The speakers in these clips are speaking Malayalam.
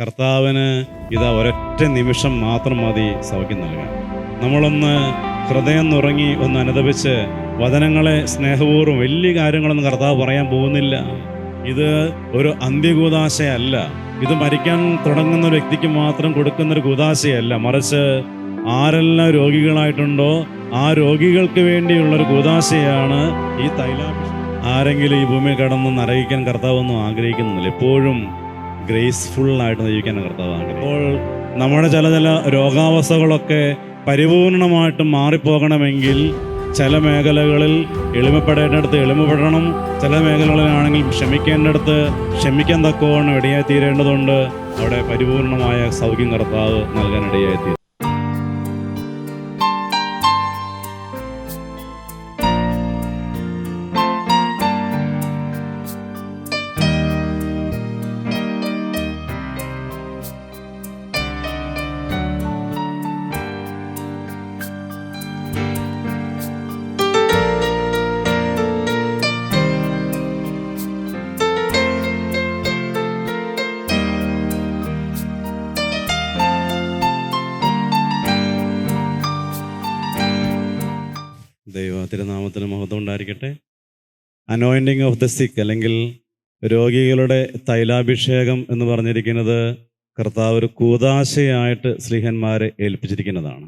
കർത്താവിന് ഇതാ ഒരൊറ്റ നിമിഷം മാത്രം മതി സൗഖ്യം നൽകാൻ. നമ്മളൊന്ന് ഹൃദയം നുറങ്ങി ഒന്ന് അനുദപിച്ച് വചനങ്ങളെ സ്നേഹപൂർവ്വം വലിയ കാര്യങ്ങളൊന്നും കർത്താവ് പറയാൻ പോകുന്നില്ല. ഇത് ഒരു അന്ത്യകൂദാശയല്ല. ഇത് മരിക്കാൻ തുടങ്ങുന്ന ഒരു വ്യക്തിക്ക് മാത്രം കൊടുക്കുന്നൊരു കൂദാശയല്ല, മറിച്ച് ആരെല്ലാം രോഗികളായിട്ടുണ്ടോ ആ രോഗികൾക്ക് വേണ്ടിയുള്ളൊരു കൂദാശയാണ് ഈ തൈലാഭിഷേകം. ആരെങ്കിലും ഈ ഭൂമിയിൽ കടന്ന് നരകിക്കാൻ കർത്താവൊന്നും ആഗ്രഹിക്കുന്നില്ല. എപ്പോഴും ഗ്രേസ്ഫുള്ളായിട്ട് ജീവിക്കാൻ കർത്താവ് ആഗ്രഹിക്കും. അപ്പോൾ നമ്മുടെ ചില രോഗാവസ്ഥകളൊക്കെ പരിപൂർണമായിട്ട് മാറിപ്പോകണമെങ്കിൽ ചില മേഖലകളിൽ എളിമപ്പെടേണ്ടടുത്ത് എളിമപ്പെടണം, ചില മേഖലകളിലാണെങ്കിൽ ക്ഷമിക്കേണ്ടടുത്ത് ക്ഷമിക്കാൻ തക്കവണ്ണം ഇടയായി തീരേണ്ടതുണ്ട്. അവിടെ പരിപൂർണമായ സൗഖ്യം കർത്താവ് നൽകാൻ ഇടയായി തീരും. ദൈവ തിരുനാമത്തിന് മഹത്വം ഉണ്ടായിരിക്കട്ടെ. അനോയിൻറ്റിങ് ഓഫ് ദ സിക്ക് അല്ലെങ്കിൽ രോഗികളുടെ തൈലാഭിഷേകം എന്ന് പറഞ്ഞിരിക്കുന്നത് കർത്താവ് ഒരു കൂദാശയായിട്ട് സ്ലീഹന്മാരെ ഏൽപ്പിച്ചിരിക്കുന്നതാണ്.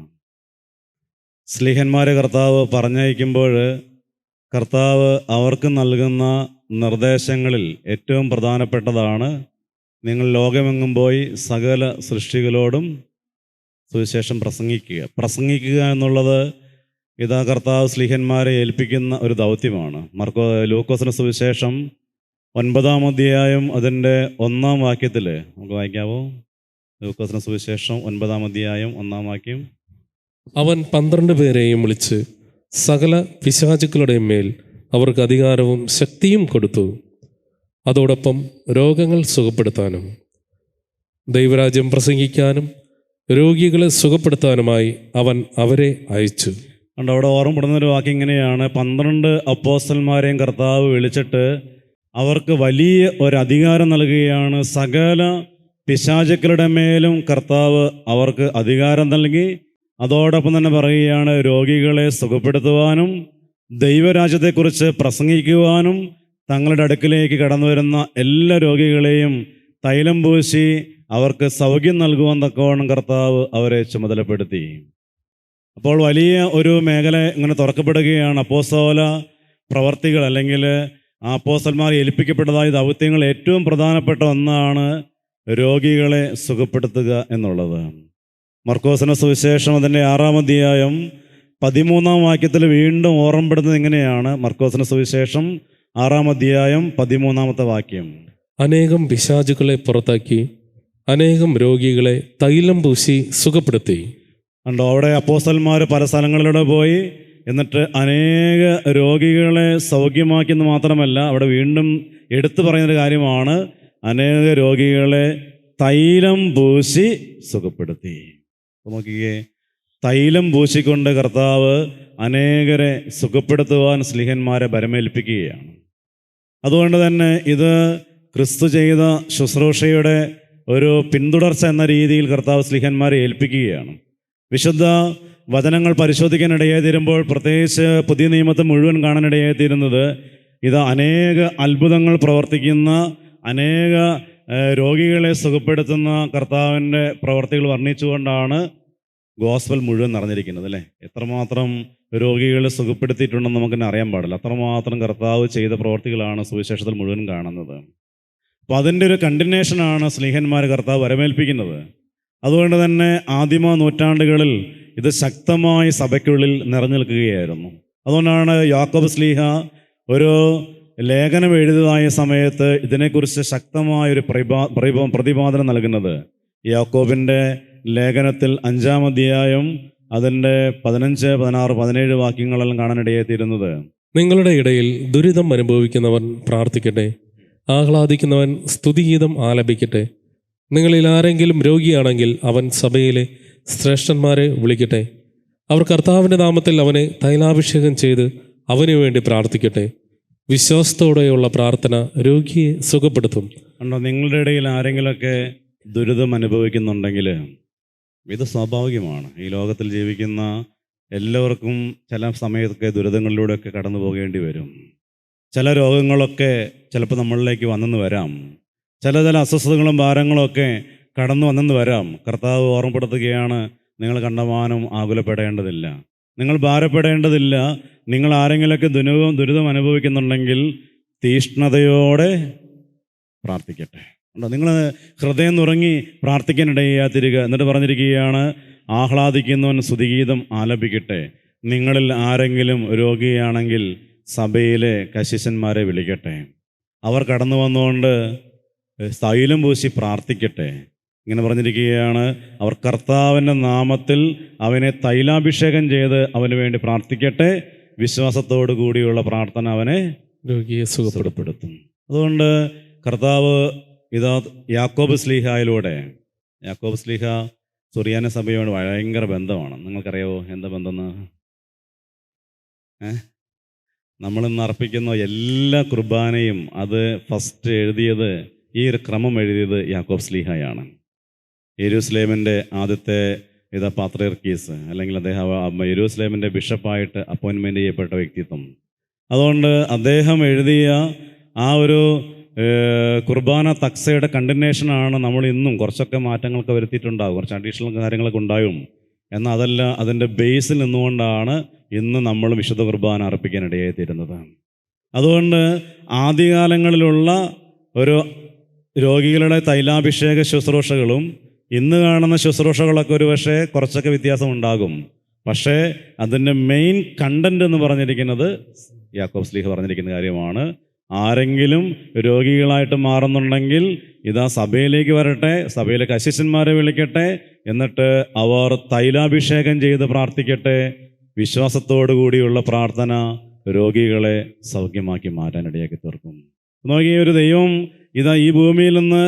സ്ലീഹന്മാരെ കർത്താവ് പറഞ്ഞയക്കുമ്പോൾ കർത്താവ് അവർക്ക് നൽകുന്ന നിർദ്ദേശങ്ങളിൽ ഏറ്റവും പ്രധാനപ്പെട്ടതാണ് നിങ്ങൾ ലോകമെങ്ങും പോയി സകല സൃഷ്ടികളോടും സുവിശേഷം പ്രസംഗിക്കുക എന്നുള്ളത് ഇതാ കർത്താവ് സ്ലീഹന്മാരെ ഏൽപ്പിക്കുന്ന ഒരു ദൗത്യമാണ്. ലൂക്കോസിന്റെ സുവിശേഷം 9-ാം അധ്യായം അതിൻ്റെ 1-ാം വാക്യത്തിൽ നമുക്ക് വായിക്കാവോ? ലൂക്കോസിന്റെ സുവിശേഷം 9-ാം അധ്യായം 1-ാം വാക്യം. അവൻ 12 പേരെയും വിളിച്ച് സകല പിശാചുക്കളുടെയും മേൽ അവർക്ക് അധികാരവും ശക്തിയും കൊടുത്തു. അതോടൊപ്പം രോഗങ്ങൾ സുഖപ്പെടുത്താനും ദൈവരാജ്യം പ്രസംഗിക്കാനും രോഗികളെ സുഖപ്പെടുത്താനുമായി അവൻ അവരെ അയച്ചു. അതുകൊണ്ട് അവിടെ ഓർമ്മപ്പെടുന്നൊരു വാക്യം ഇങ്ങനെയാണ്: 12 അപ്പോസ്തലന്മാരെയും കർത്താവ് വിളിച്ചിട്ട് അവർക്ക് വലിയ ഒരധികാരം നൽകുകയാണ്. സകല പിശാചുക്കളുടെ മേലും കർത്താവ് അവർക്ക് അധികാരം നൽകി. അതോടൊപ്പം തന്നെ പറയുകയാണ് രോഗികളെ സുഖപ്പെടുത്തുവാനും ദൈവരാജ്യത്തെക്കുറിച്ച് പ്രസംഗിക്കുവാനും തങ്ങളുടെ അടുക്കിലേക്ക് കടന്നു വരുന്ന എല്ലാ രോഗികളെയും തൈലം പൂശി അവർക്ക് സൗഖ്യം നൽകുവാൻ തക്കവണ്ണം കർത്താവ് അവരെ ചുമതലപ്പെടുത്തി. അപ്പോൾ വലിയ ഒരു മേഖല ഇങ്ങനെ തുറക്കപ്പെടുകയാണ്. അപ്പോസ്തല പ്രവർത്തികൾ അല്ലെങ്കിൽ അപ്പോസ്തലന്മാർ ഏൽപ്പിക്കപ്പെട്ടതായ ദൗത്യങ്ങൾ ഏറ്റവും പ്രധാനപ്പെട്ട ഒന്നാണ് രോഗികളെ സുഖപ്പെടുത്തുക എന്നുള്ളത്. മർക്കോസിന്റെ സുവിശേഷം അതിൻ്റെ 6-ാം അധ്യായം 13-ാം വാക്യത്തിൽ വീണ്ടും ഓർമ്മപ്പെടുന്നത് ഇങ്ങനെയാണ്. മർക്കോസിന്റെ സുവിശേഷം 6-ാം അധ്യായം 13-ാമത്തെ വാക്യം. അനേകം പിശാചുക്കളെ പുറത്താക്കി അനേകം രോഗികളെ തൈലം പൂശി സുഖപ്പെടുത്തി. കണ്ടോ, അവിടെ അപ്പോസ്തലന്മാർ പല സ്ഥലങ്ങളിലൂടെ പോയി എന്നിട്ട് അനേക രോഗികളെ സൗഖ്യമാക്കിയെന്ന് മാത്രമല്ല, അവിടെ വീണ്ടും എടുത്തു പറയുന്നൊരു കാര്യമാണ് അനേക രോഗികളെ തൈലം പൂശി സുഖപ്പെടുത്തി. നോക്കിക്കേ, തൈലം പൂശിക്കൊണ്ട് കർത്താവ് അനേകരെ സുഖപ്പെടുത്തുവാൻ സ്ലീഹന്മാരെ ഭരമേൽപ്പിക്കുകയാണ്. അതുകൊണ്ട് തന്നെ ഇത് ക്രിസ്തു ചെയ്ത ശുശ്രൂഷയുടെ ഒരു പിന്തുടർച്ച എന്ന രീതിയിൽ കർത്താവ് സ്ലീഹന്മാരെ ഏൽപ്പിക്കുകയാണ്. വിശുദ്ധ വചനങ്ങൾ പരിശോധിക്കാനിടയായി തീരുമ്പോൾ, പ്രത്യേകിച്ച് പുതിയ നിയമത്തെ മുഴുവൻ കാണാനിടയായി തീരുന്നത് ഇത് അനേക അത്ഭുതങ്ങൾ പ്രവർത്തിക്കുന്ന, അനേക രോഗികളെ സുഖപ്പെടുത്തുന്ന കർത്താവിൻ്റെ പ്രവർത്തികൾ വർണ്ണിച്ചുകൊണ്ടാണ് ഗോസ്പൽ മുഴുവൻ നിറഞ്ഞിരിക്കുന്നത് അല്ലേ. എത്രമാത്രം രോഗികളെ സുഖപ്പെടുത്തിയിട്ടുണ്ടെന്ന് നമുക്കെന്നെ അറിയാൻ പാടില്ല. അത്രമാത്രം കർത്താവ് ചെയ്ത പ്രവർത്തികളാണ് സുവിശേഷത്തിൽ മുഴുവൻ കാണുന്നത്. അപ്പോൾ അതിൻ്റെ ഒരു കണ്ടിന്യൂഷനാണ് സ്ലീഹന്മാർ കർത്താവ് വരമേൽപ്പിക്കുന്നത്. അതുകൊണ്ട് തന്നെ ആദിമ നൂറ്റാണ്ടുകളിൽ ഇത് ശക്തമായി സഭയ്ക്കുള്ളിൽ നിറഞ്ഞു നിൽക്കുകയായിരുന്നു. അതുകൊണ്ടാണ് യാക്കോബ് ശ്ലീഹ ഒരു ലേഖനം എഴുതിയതായ സമയത്ത് ഇതിനെക്കുറിച്ച് ശക്തമായൊരു പ്രതിപാദനം നൽകുന്നത്. യാക്കോബിൻ്റെ ലേഖനത്തിൽ 5-ാം അധ്യായം അതിൻ്റെ 15, 16, 17 വാക്യങ്ങളെല്ലാം കാണാനിടയായിത്തീരുന്നത്: നിങ്ങളുടെ ഇടയിൽ ദുരിതം അനുഭവിക്കുന്നവൻ പ്രാർത്ഥിക്കട്ടെ, ആഹ്ലാദിക്കുന്നവൻ സ്തുതിഗീതം ആലപിക്കട്ടെ. നിങ്ങളിൽ ആരെങ്കിലും രോഗിയാണെങ്കിൽ അവൻ സഭയിലെ ശ്രേഷ്ഠന്മാരെ വിളിക്കട്ടെ. അവർ കർത്താവിൻ്റെ നാമത്തിൽ അവനെ തൈലാഭിഷേകം ചെയ്ത് അവന് വേണ്ടി പ്രാർത്ഥിക്കട്ടെ. വിശ്വാസത്തോടെയുള്ള പ്രാർത്ഥന രോഗിയെ സുഖപ്പെടുത്തും. നിങ്ങളുടെ ഇടയിൽ ആരെങ്കിലുമൊക്കെ ദുരിതം അനുഭവിക്കുന്നുണ്ടെങ്കിൽ ഇത് സ്വാഭാവികമാണ്. ഈ ലോകത്തിൽ ജീവിക്കുന്ന എല്ലാവർക്കും ചില സമയത്തൊക്കെ ദുരിതങ്ങളിലൂടെയൊക്കെ കടന്നു പോകേണ്ടി വരും. ചില രോഗങ്ങളൊക്കെ ചിലപ്പോൾ നമ്മളിലേക്ക് വന്നെന്ന് വരാം. ചില അസ്വസ്ഥതകളും ഭാരങ്ങളൊക്കെ കടന്നു വന്നെന്ന് വരാം. കർത്താവ് ഓർമ്മപ്പെടുത്തുകയാണ്, നിങ്ങൾ കണ്ടമാനം ആകുലപ്പെടേണ്ടതില്ല, നിങ്ങൾ ഭാരപ്പെടേണ്ടതില്ല. നിങ്ങൾ ആരെങ്കിലുമൊക്കെ ദുരിതം അനുഭവിക്കുന്നുണ്ടെങ്കിൽ തീഷ്ണതയോടെ പ്രാർത്ഥിക്കട്ടെ. നിങ്ങൾ ഹൃദയം നുറങ്ങി പ്രാർത്ഥിക്കാനിടയാതിരിക്കുക. എന്നിട്ട് പറഞ്ഞിരിക്കുകയാണ്, ആഹ്ലാദിക്കുന്നവൻ സ്തുതിഗീതം ആലപിക്കട്ടെ. നിങ്ങളിൽ ആരെങ്കിലും രോഗിയാണെങ്കിൽ സഭയിലെ കശിശന്മാരെ വിളിക്കട്ടെ. അവർ കടന്നു വന്നുകൊണ്ട് തൈലം പൂശി പ്രാർത്ഥിക്കട്ടെ. ഇങ്ങനെ പറഞ്ഞിരിക്കുകയാണ്, അവർ കർത്താവിൻ്റെ നാമത്തിൽ അവനെ തൈലാഭിഷേകം ചെയ്ത് അവന് വേണ്ടി പ്രാർത്ഥിക്കട്ടെ. വിശ്വാസത്തോടു കൂടിയുള്ള പ്രാർത്ഥന അവനെ രോഗിയെ സുഖപ്പെടുത്തും. അതുകൊണ്ട് കർത്താവ് ഇതാ യാക്കോബ് സ്ലീഹായിലൂടെ, യാക്കോബ് സ്ലീഹ സുറിയാനി സഭയോട് ഭയങ്കര ബന്ധമാണ്. നിങ്ങൾക്കറിയാവോ എന്താ ബന്ധമെന്ന്? നമ്മളിന്ന് അർപ്പിക്കുന്ന എല്ലാ കുർബാനയും അത് ഫസ്റ്റ് എഴുതിയത്, ഈ ഒരു ക്രമം എഴുതിയത് യാക്കോബ് സ്ലീഹായാണ്. യെരൂശലേമിൻ്റെ ആദ്യത്തെ പാത്രിയർക്കീസ്, അല്ലെങ്കിൽ അദ്ദേഹം യെരൂശലേമിൻ്റെ ബിഷപ്പായിട്ട് അപ്പോയിൻമെൻ്റ് ചെയ്യപ്പെട്ട വ്യക്തിത്വം. അതുകൊണ്ട് അദ്ദേഹം എഴുതിയ ആ ഒരു കുർബാന തക്സയുടെ കണ്ടിന്യൂഷനാണ് നമ്മൾ ഇന്നും. കുറച്ചൊക്കെ മാറ്റങ്ങളൊക്കെ വരുത്തിയിട്ടുണ്ടാകും, കുറച്ച് അഡീഷണൽ കാര്യങ്ങളൊക്കെ ഉണ്ടായും. എന്നാൽ അതല്ല, അതിൻ്റെ ബേസിൽ നിന്നുകൊണ്ടാണ് ഇന്ന് നമ്മൾ വിശുദ്ധ കുർബാന അർപ്പിക്കാനിടയായി തീരുന്നത്. അതുകൊണ്ട് ആദ്യകാലങ്ങളിലുള്ള ഒരു രോഗികളുടെ തൈലാഭിഷേക ശുശ്രൂഷകളും ഇന്ന് കാണുന്ന ശുശ്രൂഷകളൊക്കെ ഒരു പക്ഷേ കുറച്ചൊക്കെ വ്യത്യാസം ഉണ്ടാകും. പക്ഷേ അതിൻ്റെ മെയിൻ കണ്ടന്റ് എന്ന് പറഞ്ഞിരിക്കുന്നത് യാക്കോബ് സ്ലീഹ പറഞ്ഞിരിക്കുന്ന കാര്യമാണ്. ആരെങ്കിലും രോഗികളായിട്ട് മാറുന്നുണ്ടെങ്കിൽ ഇതാ സഭയിലേക്ക് വരട്ടെ, സഭയിലെ കശിശന്മാരെ വിളിക്കട്ടെ, എന്നിട്ട് അവർ തൈലാഭിഷേകം ചെയ്ത് പ്രാർത്ഥിക്കട്ടെ. വിശ്വാസത്തോടു കൂടിയുള്ള പ്രാർത്ഥന രോഗികളെ സൗഖ്യമാക്കി മാറ്റാനിടയാക്കി തീർക്കും. നോക്കിയ ഒരു ദൈവം ഇതാ ഈ ഭൂമിയിൽ നിന്ന്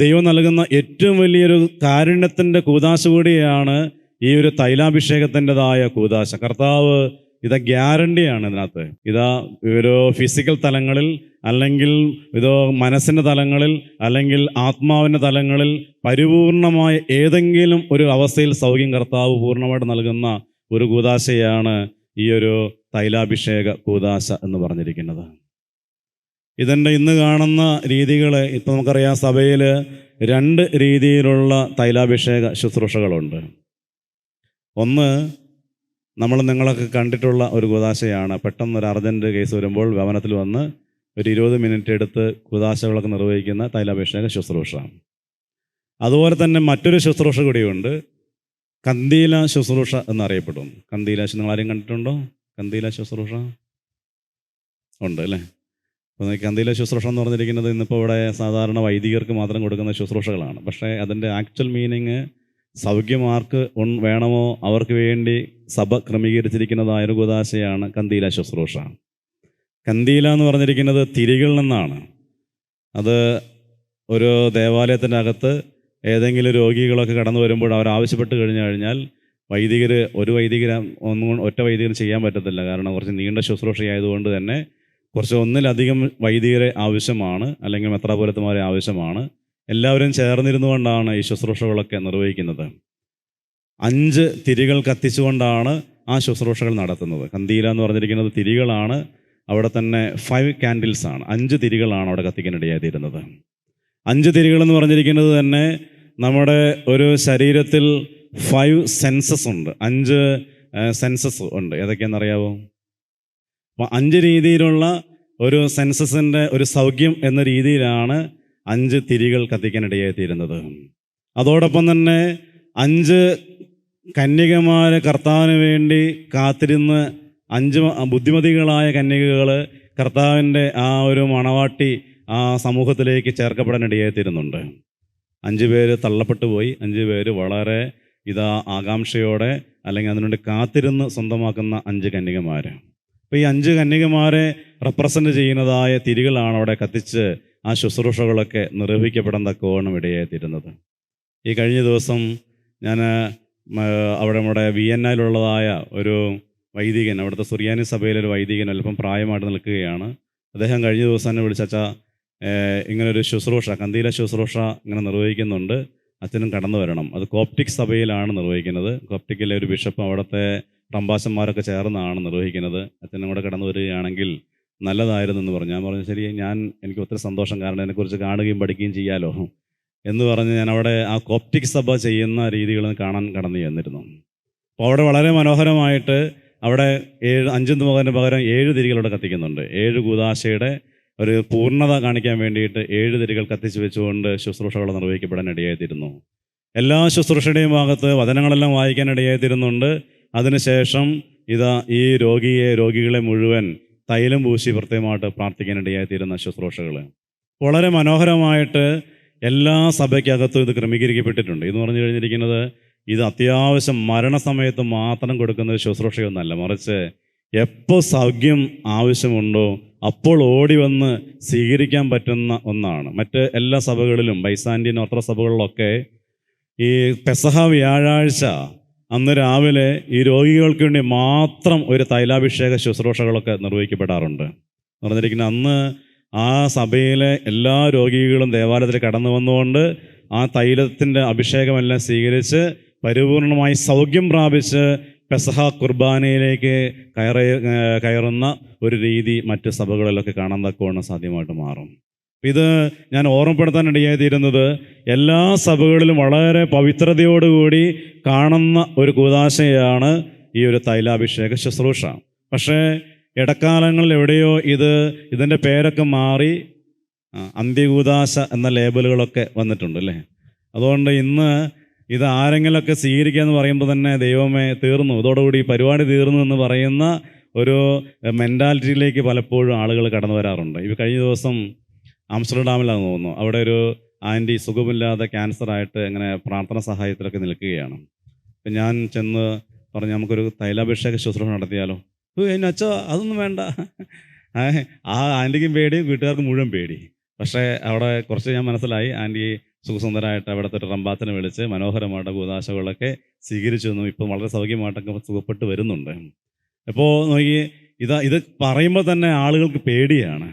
ദൈവം നൽകുന്ന ഏറ്റവും വലിയൊരു കാരുണ്യത്തിൻ്റെ കൂദാശ കൂടിയാണ് ഈ ഒരു തൈലാഭിഷേകത്തിൻ്റെതായ കൂദാശ. കർത്താവ് ഗ്യാരണ്ടിയാണ് ഇതിനകത്ത്. ഒരു ഫിസിക്കൽ തലങ്ങളിൽ, അല്ലെങ്കിൽ മനസ്സിൻ്റെ തലങ്ങളിൽ, അല്ലെങ്കിൽ ആത്മാവിൻ്റെ തലങ്ങളിൽ പരിപൂർണമായ ഏതെങ്കിലും ഒരു അവസ്ഥയിൽ സൗഖ്യം കർത്താവ് പൂർണ്ണമായിട്ട് നൽകുന്ന ഒരു കൂദാശയാണ് ഈ ഒരു തൈലാഭിഷേക കൂദാശ എന്ന് പറഞ്ഞിരിക്കുന്നത്. ഇതിൻ്റെ ഇന്ന് കാണുന്ന രീതികൾ, ഇപ്പം നമുക്കറിയാം, സഭയിൽ 2 രീതിയിലുള്ള തൈലാഭിഷേക ശുശ്രൂഷകളുണ്ട്. ഒന്ന്, നിങ്ങളൊക്കെ കണ്ടിട്ടുള്ള ഒരു കൂദാശയാണ്. പെട്ടെന്നൊരു അർജൻറ്റ് കേസ് വരുമ്പോൾ ഭവനത്തിൽ വന്ന് ഒരു 20 മിനിറ്റ് എടുത്ത് കൂദാശകളൊക്കെ നിർവഹിക്കുന്ന തൈലാഭിഷേക ശുശ്രൂഷ. അതുപോലെ തന്നെ മറ്റൊരു ശുശ്രൂഷ കൂടിയുണ്ട്, കന്തീല ശുശ്രൂഷ എന്നറിയപ്പെടും. കന്തീല, നിങ്ങളാരെയും കണ്ടിട്ടുണ്ടോ? കന്തീല ശുശ്രൂഷ ഉണ്ട് അല്ലേ? അപ്പോൾ കന്തീല ശുശ്രൂഷ എന്ന് പറഞ്ഞിരിക്കുന്നത് ഇന്നിപ്പോൾ ഇവിടെ സാധാരണ വൈദികർക്ക് മാത്രം കൊടുക്കുന്ന ശുശ്രൂഷകളാണ്. പക്ഷേ അതിൻ്റെ ആക്ച്വൽ മീനിങ് സൗഖ്യം ആർക്ക് വേണമോ അവർക്ക് വേണ്ടി സഭ ക്രമീകരിച്ചിരിക്കുന്നതായൊരു കൂദാശയാണ് കന്തീല ശുശ്രൂഷ. കന്തീല എന്ന് പറഞ്ഞിരിക്കുന്നത് തിരികളിൽ നിന്നാണ്. അത് ഒരു ദേവാലയത്തിൻ്റെ അകത്ത് ഏതെങ്കിലും രോഗികളൊക്കെ കടന്നു വരുമ്പോൾ അവർ ആവശ്യപ്പെട്ട് കഴിഞ്ഞാൽ ഒറ്റ വൈദികർ ചെയ്യാൻ പറ്റത്തില്ല. കാരണം കുറച്ച് നീണ്ട ശുശ്രൂഷയായതുകൊണ്ട് തന്നെ കുറച്ച് ഒന്നിലധികം വൈദികരെ ആവശ്യമാണ്, അല്ലെങ്കിൽ മെത്രാപ്പൊലീത്തമാരെ ആവശ്യമാണ്. എല്ലാവരും ചേർന്നിരുന്നു കൊണ്ടാണ് ഈ ശുശ്രൂഷകളൊക്കെ നിർവഹിക്കുന്നത്. 5 തിരികൾ കത്തിച്ചുകൊണ്ടാണ് ആ ശുശ്രൂഷകൾ നടത്തുന്നത്. കന്തീല എന്ന് പറഞ്ഞിരിക്കുന്നത് തിരികളാണ്. അവിടെ തന്നെ 5 ക്യാൻഡിൽസ് ആണ്, 5 തിരികളാണ് അവിടെ കത്തിക്കാനിടയായിരുന്നത്. 5 തിരികൾ എന്ന് പറഞ്ഞിരിക്കുന്നത് തന്നെ നമ്മുടെ ഒരു ശരീരത്തിൽ 5 സെൻസസ് ഉണ്ട്, 5 സെൻസസ് ഉണ്ട്. ഏതൊക്കെയാണെന്നറിയാവോ? അപ്പോൾ 5 രീതിയിലുള്ള ഒരു സെൻസസിൻ്റെ ഒരു സൗഖ്യം എന്ന രീതിയിലാണ് 5 തിരികൾ കത്തിക്കാനിടയായിത്തീരുന്നത്. അതോടൊപ്പം തന്നെ 5 കന്യകമാരെ കർത്താവിന് വേണ്ടി കാത്തിരുന്ന് 5 ബുദ്ധിമതികളായ കന്യകകൾ കർത്താവിൻ്റെ ആ ഒരു മണവാട്ടി ആ സമൂഹത്തിലേക്ക് ചേർക്കപ്പെടാനിടയായിത്തീരുന്നുണ്ട്. 5 പേര് തള്ളപ്പെട്ടു പോയി, 5 പേര് വളരെ ആകാംക്ഷയോടെ അല്ലെങ്കിൽ അതിനുവേണ്ടി കാത്തിരുന്ന് സ്വന്തമാക്കുന്ന 5 കന്യകമാർ. അപ്പോൾ ഈ 5 കന്യകമാരെ റെപ്രസെൻ്റ് ചെയ്യുന്നതായ തിരികളാണ് അവിടെ കത്തിച്ച് ആ ശുശ്രൂഷകളൊക്കെ നിർവഹിക്കപ്പെടാൻ തക്കവണ്ണം ഇടയായിത്തീരുന്നത്. ഈ കഴിഞ്ഞ ദിവസം ഞാൻ അവിടെ നമ്മുടെ വിയന്നയിലുള്ളതായ ഒരു വൈദികൻ, അവിടുത്തെ സുറിയാനി സഭയിലൊരു വൈദികൻ, അല്പം പ്രായമായിട്ട് നിൽക്കുകയാണ്. അദ്ദേഹം കഴിഞ്ഞ ദിവസം എന്നെ വിളിച്ചാ, ഇങ്ങനൊരു ശുശ്രൂഷ, കന്തീല ശുശ്രൂഷ ഇങ്ങനെ നിർവഹിക്കുന്നുണ്ട്, അച്ഛനും കടന്നു വരണം. അത് കോപ്റ്റിക് സഭയിലാണ് നിർവഹിക്കുന്നത്. കോപ്റ്റിക്കിലെ ഒരു ബിഷപ്പ് അവിടുത്തെ റമ്പാശന്മാരൊക്കെ ചേർന്നാണ് നിർവഹിക്കുന്നത്. അച്ഛനും കൂടെ കടന്നു വരികയാണെങ്കിൽ നല്ലതായിരുന്നു എന്ന് പറഞ്ഞു. ഞാൻ പറഞ്ഞു ശരി, എനിക്ക് ഒത്തിരി സന്തോഷം, കാരണം അതിനെക്കുറിച്ച് കാണുകയും പഠിക്കുകയും ചെയ്യാലോ എന്ന് പറഞ്ഞ് ഞാൻ അവിടെ ആ കോപ്റ്റിക് സഭ ചെയ്യുന്ന രീതികൾ കാണാൻ കടന്നു ചെന്നിരുന്നു. അപ്പോൾ അവിടെ വളരെ മനോഹരമായിട്ട് അവിടെ 5 പകരം 7 തിരികളോടെ കത്തിക്കുന്നുണ്ട്. 7 കൂദാശയുടെ ഒരു പൂർണ്ണത കാണിക്കാൻ വേണ്ടിയിട്ട് 7 തിരികൾ കത്തിച്ച് വെച്ചുകൊണ്ട് ശുശ്രൂഷകൾ നിർവഹിക്കപ്പെടാൻ ഇടയായിത്തീരുന്നു. എല്ലാ ശുശ്രൂഷയുടെയും ഭാഗത്ത് വചനങ്ങളെല്ലാം വായിക്കാൻ ഇടയായിത്തീരുന്നുണ്ട്. അതിനുശേഷം ഈ രോഗികളെ മുഴുവൻ തൈലം പൂശി പ്രത്യേകമായിട്ട് പ്രാർത്ഥിക്കാൻ ഇടയായിത്തീരുന്ന ശുശ്രൂഷകൾ വളരെ മനോഹരമായിട്ട് എല്ലാ സഭയ്ക്കകത്തും ഇത് ക്രമീകരിക്കപ്പെട്ടിട്ടുണ്ട്. ഇതെന്ന് പറഞ്ഞു കഴിഞ്ഞിരിക്കുന്നത് ഇത് അത്യാവശ്യം മരണസമയത്ത് മാത്രം കൊടുക്കുന്ന ഒരു ശുശ്രൂഷയൊന്നല്ല, മറിച്ച് എപ്പോൾ സൗഖ്യം ആവശ്യമുണ്ടോ അപ്പോൾ ഓടി വന്ന് സ്വീകരിക്കാൻ പറ്റുന്ന ഒന്നാണ്. മറ്റ് എല്ലാ സഭകളിലും, ബൈസാൻഡിയൻ ഓർത്തഡോക്സ് സഭകളിലൊക്കെ ഈ പെസഹ വ്യാഴാഴ്ച അന്ന് രാവിലെ ഈ രോഗികൾക്ക് വേണ്ടി മാത്രം ഒരു തൈലാഭിഷേക ശുശ്രൂഷകളൊക്കെ നിർവഹിക്കപ്പെടാറുണ്ട്. പറഞ്ഞിരിക്കുന്ന അന്ന് ആ സഭയിലെ എല്ലാ രോഗികളും ദേവാലയത്തിൽ കടന്നു വന്നുകൊണ്ട് ആ തൈലത്തിൻ്റെ അഭിഷേകമെല്ലാം സ്വീകരിച്ച് പരിപൂർണമായി സൗഖ്യം പ്രാപിച്ച് പെസഹ കുർബാനയിലേക്ക് കയറുന്ന ഒരു രീതി മറ്റ് സഭകളിലൊക്കെ കാണാൻ തക്കവണ്ണം സാധ്യമായിട്ട് മാറും. ഇത് ഞാൻ ഓർമ്മപ്പെടുത്താനിടയായിത്തീരുന്നത് എല്ലാ സഭകളിലും വളരെ പവിത്രതയോടുകൂടി കാണുന്ന ഒരു കൂദാശയാണ് ഈ ഒരു തൈലാഭിഷേക ശുശ്രൂഷ. പക്ഷേ ഇടക്കാലങ്ങളിൽ എവിടെയോ ഇതിൻ്റെ പേരൊക്കെ മാറി അന്ത്യകൂദാശ എന്ന ലേബലുകളൊക്കെ വന്നിട്ടുണ്ട് അല്ലേ. അതുകൊണ്ട് ഇന്ന് ഇത് ആരെങ്കിലുമൊക്കെ സ്വീകരിക്കുക എന്ന് പറയുമ്പോൾ തന്നെ ദൈവമേ തീർന്നു, ഇതോടുകൂടി പരിപാടി തീർന്നു എന്ന് പറയുന്ന ഒരു മെൻറ്റാലിറ്റിയിലേക്ക് പലപ്പോഴും ആളുകൾ കടന്നു വരാറുണ്ട്. കഴിഞ്ഞ ദിവസം ആംസ്റ്റർഡാമിലാണെന്ന് തോന്നുന്നു, അവിടെ ഒരു ആൻറ്റി സുഖമില്ലാതെ ക്യാൻസറായിട്ട് ഇങ്ങനെ പ്രാർത്ഥന സഹായത്തിലൊക്കെ നിൽക്കുകയാണ്. അപ്പം ഞാൻ ചെന്ന് പറഞ്ഞ് നമുക്കൊരു തൈലാഭിഷേക ശുശ്രൂഷ നടത്തിയാലോ. അച്ഛോ അതൊന്നും വേണ്ട. ആ ആൻറ്റിക്കും പേടി, വീട്ടുകാർക്ക് മുഴുവൻ പേടി. പക്ഷേ അവിടെ കുറച്ച് ഞാൻ മനസ്സിലായി, ആൻറ്റി സുഖസുന്ദരമായിട്ട് അവിടുത്തെ ഒരു റമ്പാത്തിനെ വിളിച്ച് മനോഹരമായിട്ട് കൂദാശകളൊക്കെ സ്വീകരിച്ചു എന്നും ഇപ്പം വളരെ സൗഖ്യമായിട്ടൊക്കെ സുഖപ്പെട്ട് വരുന്നുണ്ട്. അപ്പോൾ നോക്കി ഇത് പറയുമ്പോൾ തന്നെ ആളുകൾക്ക് പേടിയാണ്,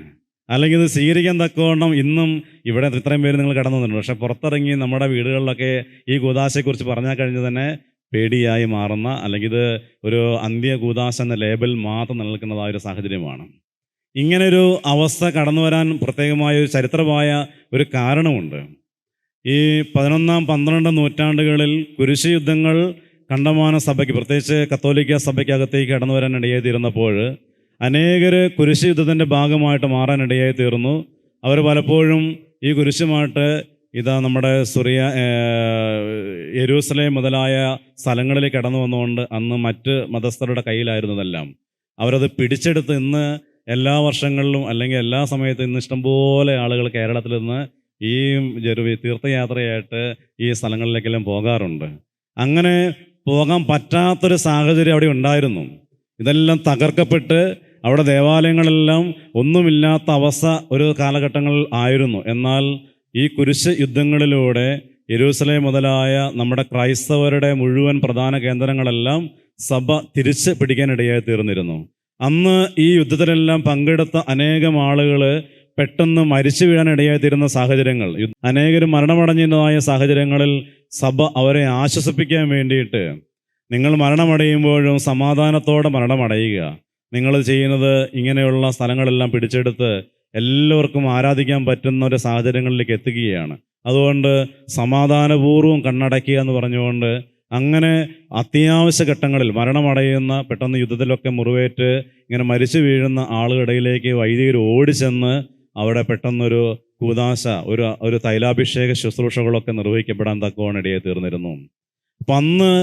അല്ലെങ്കിൽ ഇത് സ്വീകരിക്കാൻ തക്കവണ്ണം ഇന്നും ഇവിടെ ഇത്രയും പേര് നിങ്ങൾ കടന്നു വന്നിട്ടുണ്ട്. പക്ഷേ പുറത്തിറങ്ങി നമ്മുടെ വീടുകളിലൊക്കെ ഈ കൂദാശയെക്കുറിച്ച് പറഞ്ഞാൽ കഴിഞ്ഞ് തന്നെ പേടിയായി മാറുന്ന, അല്ലെങ്കിൽ ഇത് ഒരു അന്ത്യ കൂദാശ എന്ന ലേബൽ മാത്രം നിലനിൽക്കുന്നതായ ഒരു സാഹചര്യമാണ്. ഇങ്ങനൊരു അവസ്ഥ കടന്നു വരാൻ പ്രത്യേകമായ ഒരു ചരിത്രമായ ഒരു കാരണമുണ്ട്. ഈ 11-12 നൂറ്റാണ്ടുകളിൽ കുരിശ് യുദ്ധങ്ങൾ കണ്ടമാന സഭയ്ക്ക്, പ്രത്യേകിച്ച് കത്തോലിക്ക സഭയ്ക്കകത്തേക്ക് കടന്നു വരാൻ ഇടയായിത്തീർന്നപ്പോൾ അനേകർ കുരിശ് യുദ്ധത്തിൻ്റെ ഭാഗമായിട്ട് മാറാനിടയായി തീർന്നു. അവർ പലപ്പോഴും ഈ കുരിശുമായിട്ട് നമ്മുടെ യെരൂസലേം മുതലായ സ്ഥലങ്ങളിൽ കടന്നു വന്നുകൊണ്ട് അന്ന് മറ്റ് മതസ്ഥരുടെ കയ്യിലായിരുന്നതെല്ലാം അവരത് പിടിച്ചെടുത്ത് ഇന്ന് എല്ലാ വർഷങ്ങളിലും അല്ലെങ്കിൽ എല്ലാ സമയത്തും ഇന്ന് ഇഷ്ടംപോലെ ആളുകൾ കേരളത്തിൽ നിന്ന് ഈ തീർത്ഥയാത്രയായിട്ട് ഈ സ്ഥലങ്ങളിലേക്കെല്ലാം പോകാറുണ്ട്. അങ്ങനെ പോകാൻ പറ്റാത്തൊരു സാഹചര്യം അവിടെ ഉണ്ടായിരുന്നു. ഇതെല്ലാം തകർക്കപ്പെട്ട് അവിടെ ദേവാലയങ്ങളെല്ലാം ഒന്നുമില്ലാത്ത അവസ്ഥ ഒരു കാലഘട്ടങ്ങളിൽ ആയിരുന്നു. എന്നാൽ ഈ കുരിശ് യുദ്ധങ്ങളിലൂടെ യെരൂസലേം മുതലായ നമ്മുടെ ക്രൈസ്തവരുടെ മുഴുവൻ പ്രധാന കേന്ദ്രങ്ങളെല്ലാം സഭ തിരിച്ച് പിടിക്കാനിടയായി തീർന്നിരുന്നു. അന്ന് ഈ യുദ്ധത്തിലെല്ലാം പങ്കെടുത്ത അനേകം ആളുകൾ പെട്ടെന്ന് മരിച്ചു വീഴാനിടയായി തീരുന്ന സാഹചര്യങ്ങൾ, അനേകരും മരണമടഞ്ഞതായ സാഹചര്യങ്ങളിൽ സഭ അവരെ ആശ്വസിപ്പിക്കാൻ വേണ്ടിയിട്ട് നിങ്ങൾ മരണമടയുമ്പോഴും സമാധാനത്തോടെ മരണമടയുക, നിങ്ങൾ ചെയ്യുന്നത് ഇങ്ങനെയുള്ള സ്ഥലങ്ങളെല്ലാം പിടിച്ചെടുത്ത് എല്ലാവർക്കും ആരാധിക്കാൻ പറ്റുന്ന ഒരു സാഹചര്യങ്ങളിലേക്ക് എത്തുകയാണ്. അതുകൊണ്ട് സമാധാനപൂർവ്വം കണ്ണടയ്ക്കുക എന്ന് പറഞ്ഞുകൊണ്ട് അങ്ങനെ അത്യാവശ്യ ഘട്ടങ്ങളിൽ മരണമടയുന്ന, പെട്ടെന്ന് യുദ്ധത്തിലൊക്കെ മുറിവേറ്റ് ഇങ്ങനെ മരിച്ചു വീഴുന്ന ആളുകളിടയിലേക്ക് വൈദികർ ഓടിച്ചെന്ന് അവിടെ പെട്ടെന്നൊരു കൂദാശ, ഒരു തൈലാഭിഷേക ശുശ്രൂഷകളൊക്കെ നിർവഹിക്കപ്പെടാൻ തക്കവണ്ണം ഇടയായി തീർന്നിരുന്നു. അപ്പം അന്ന്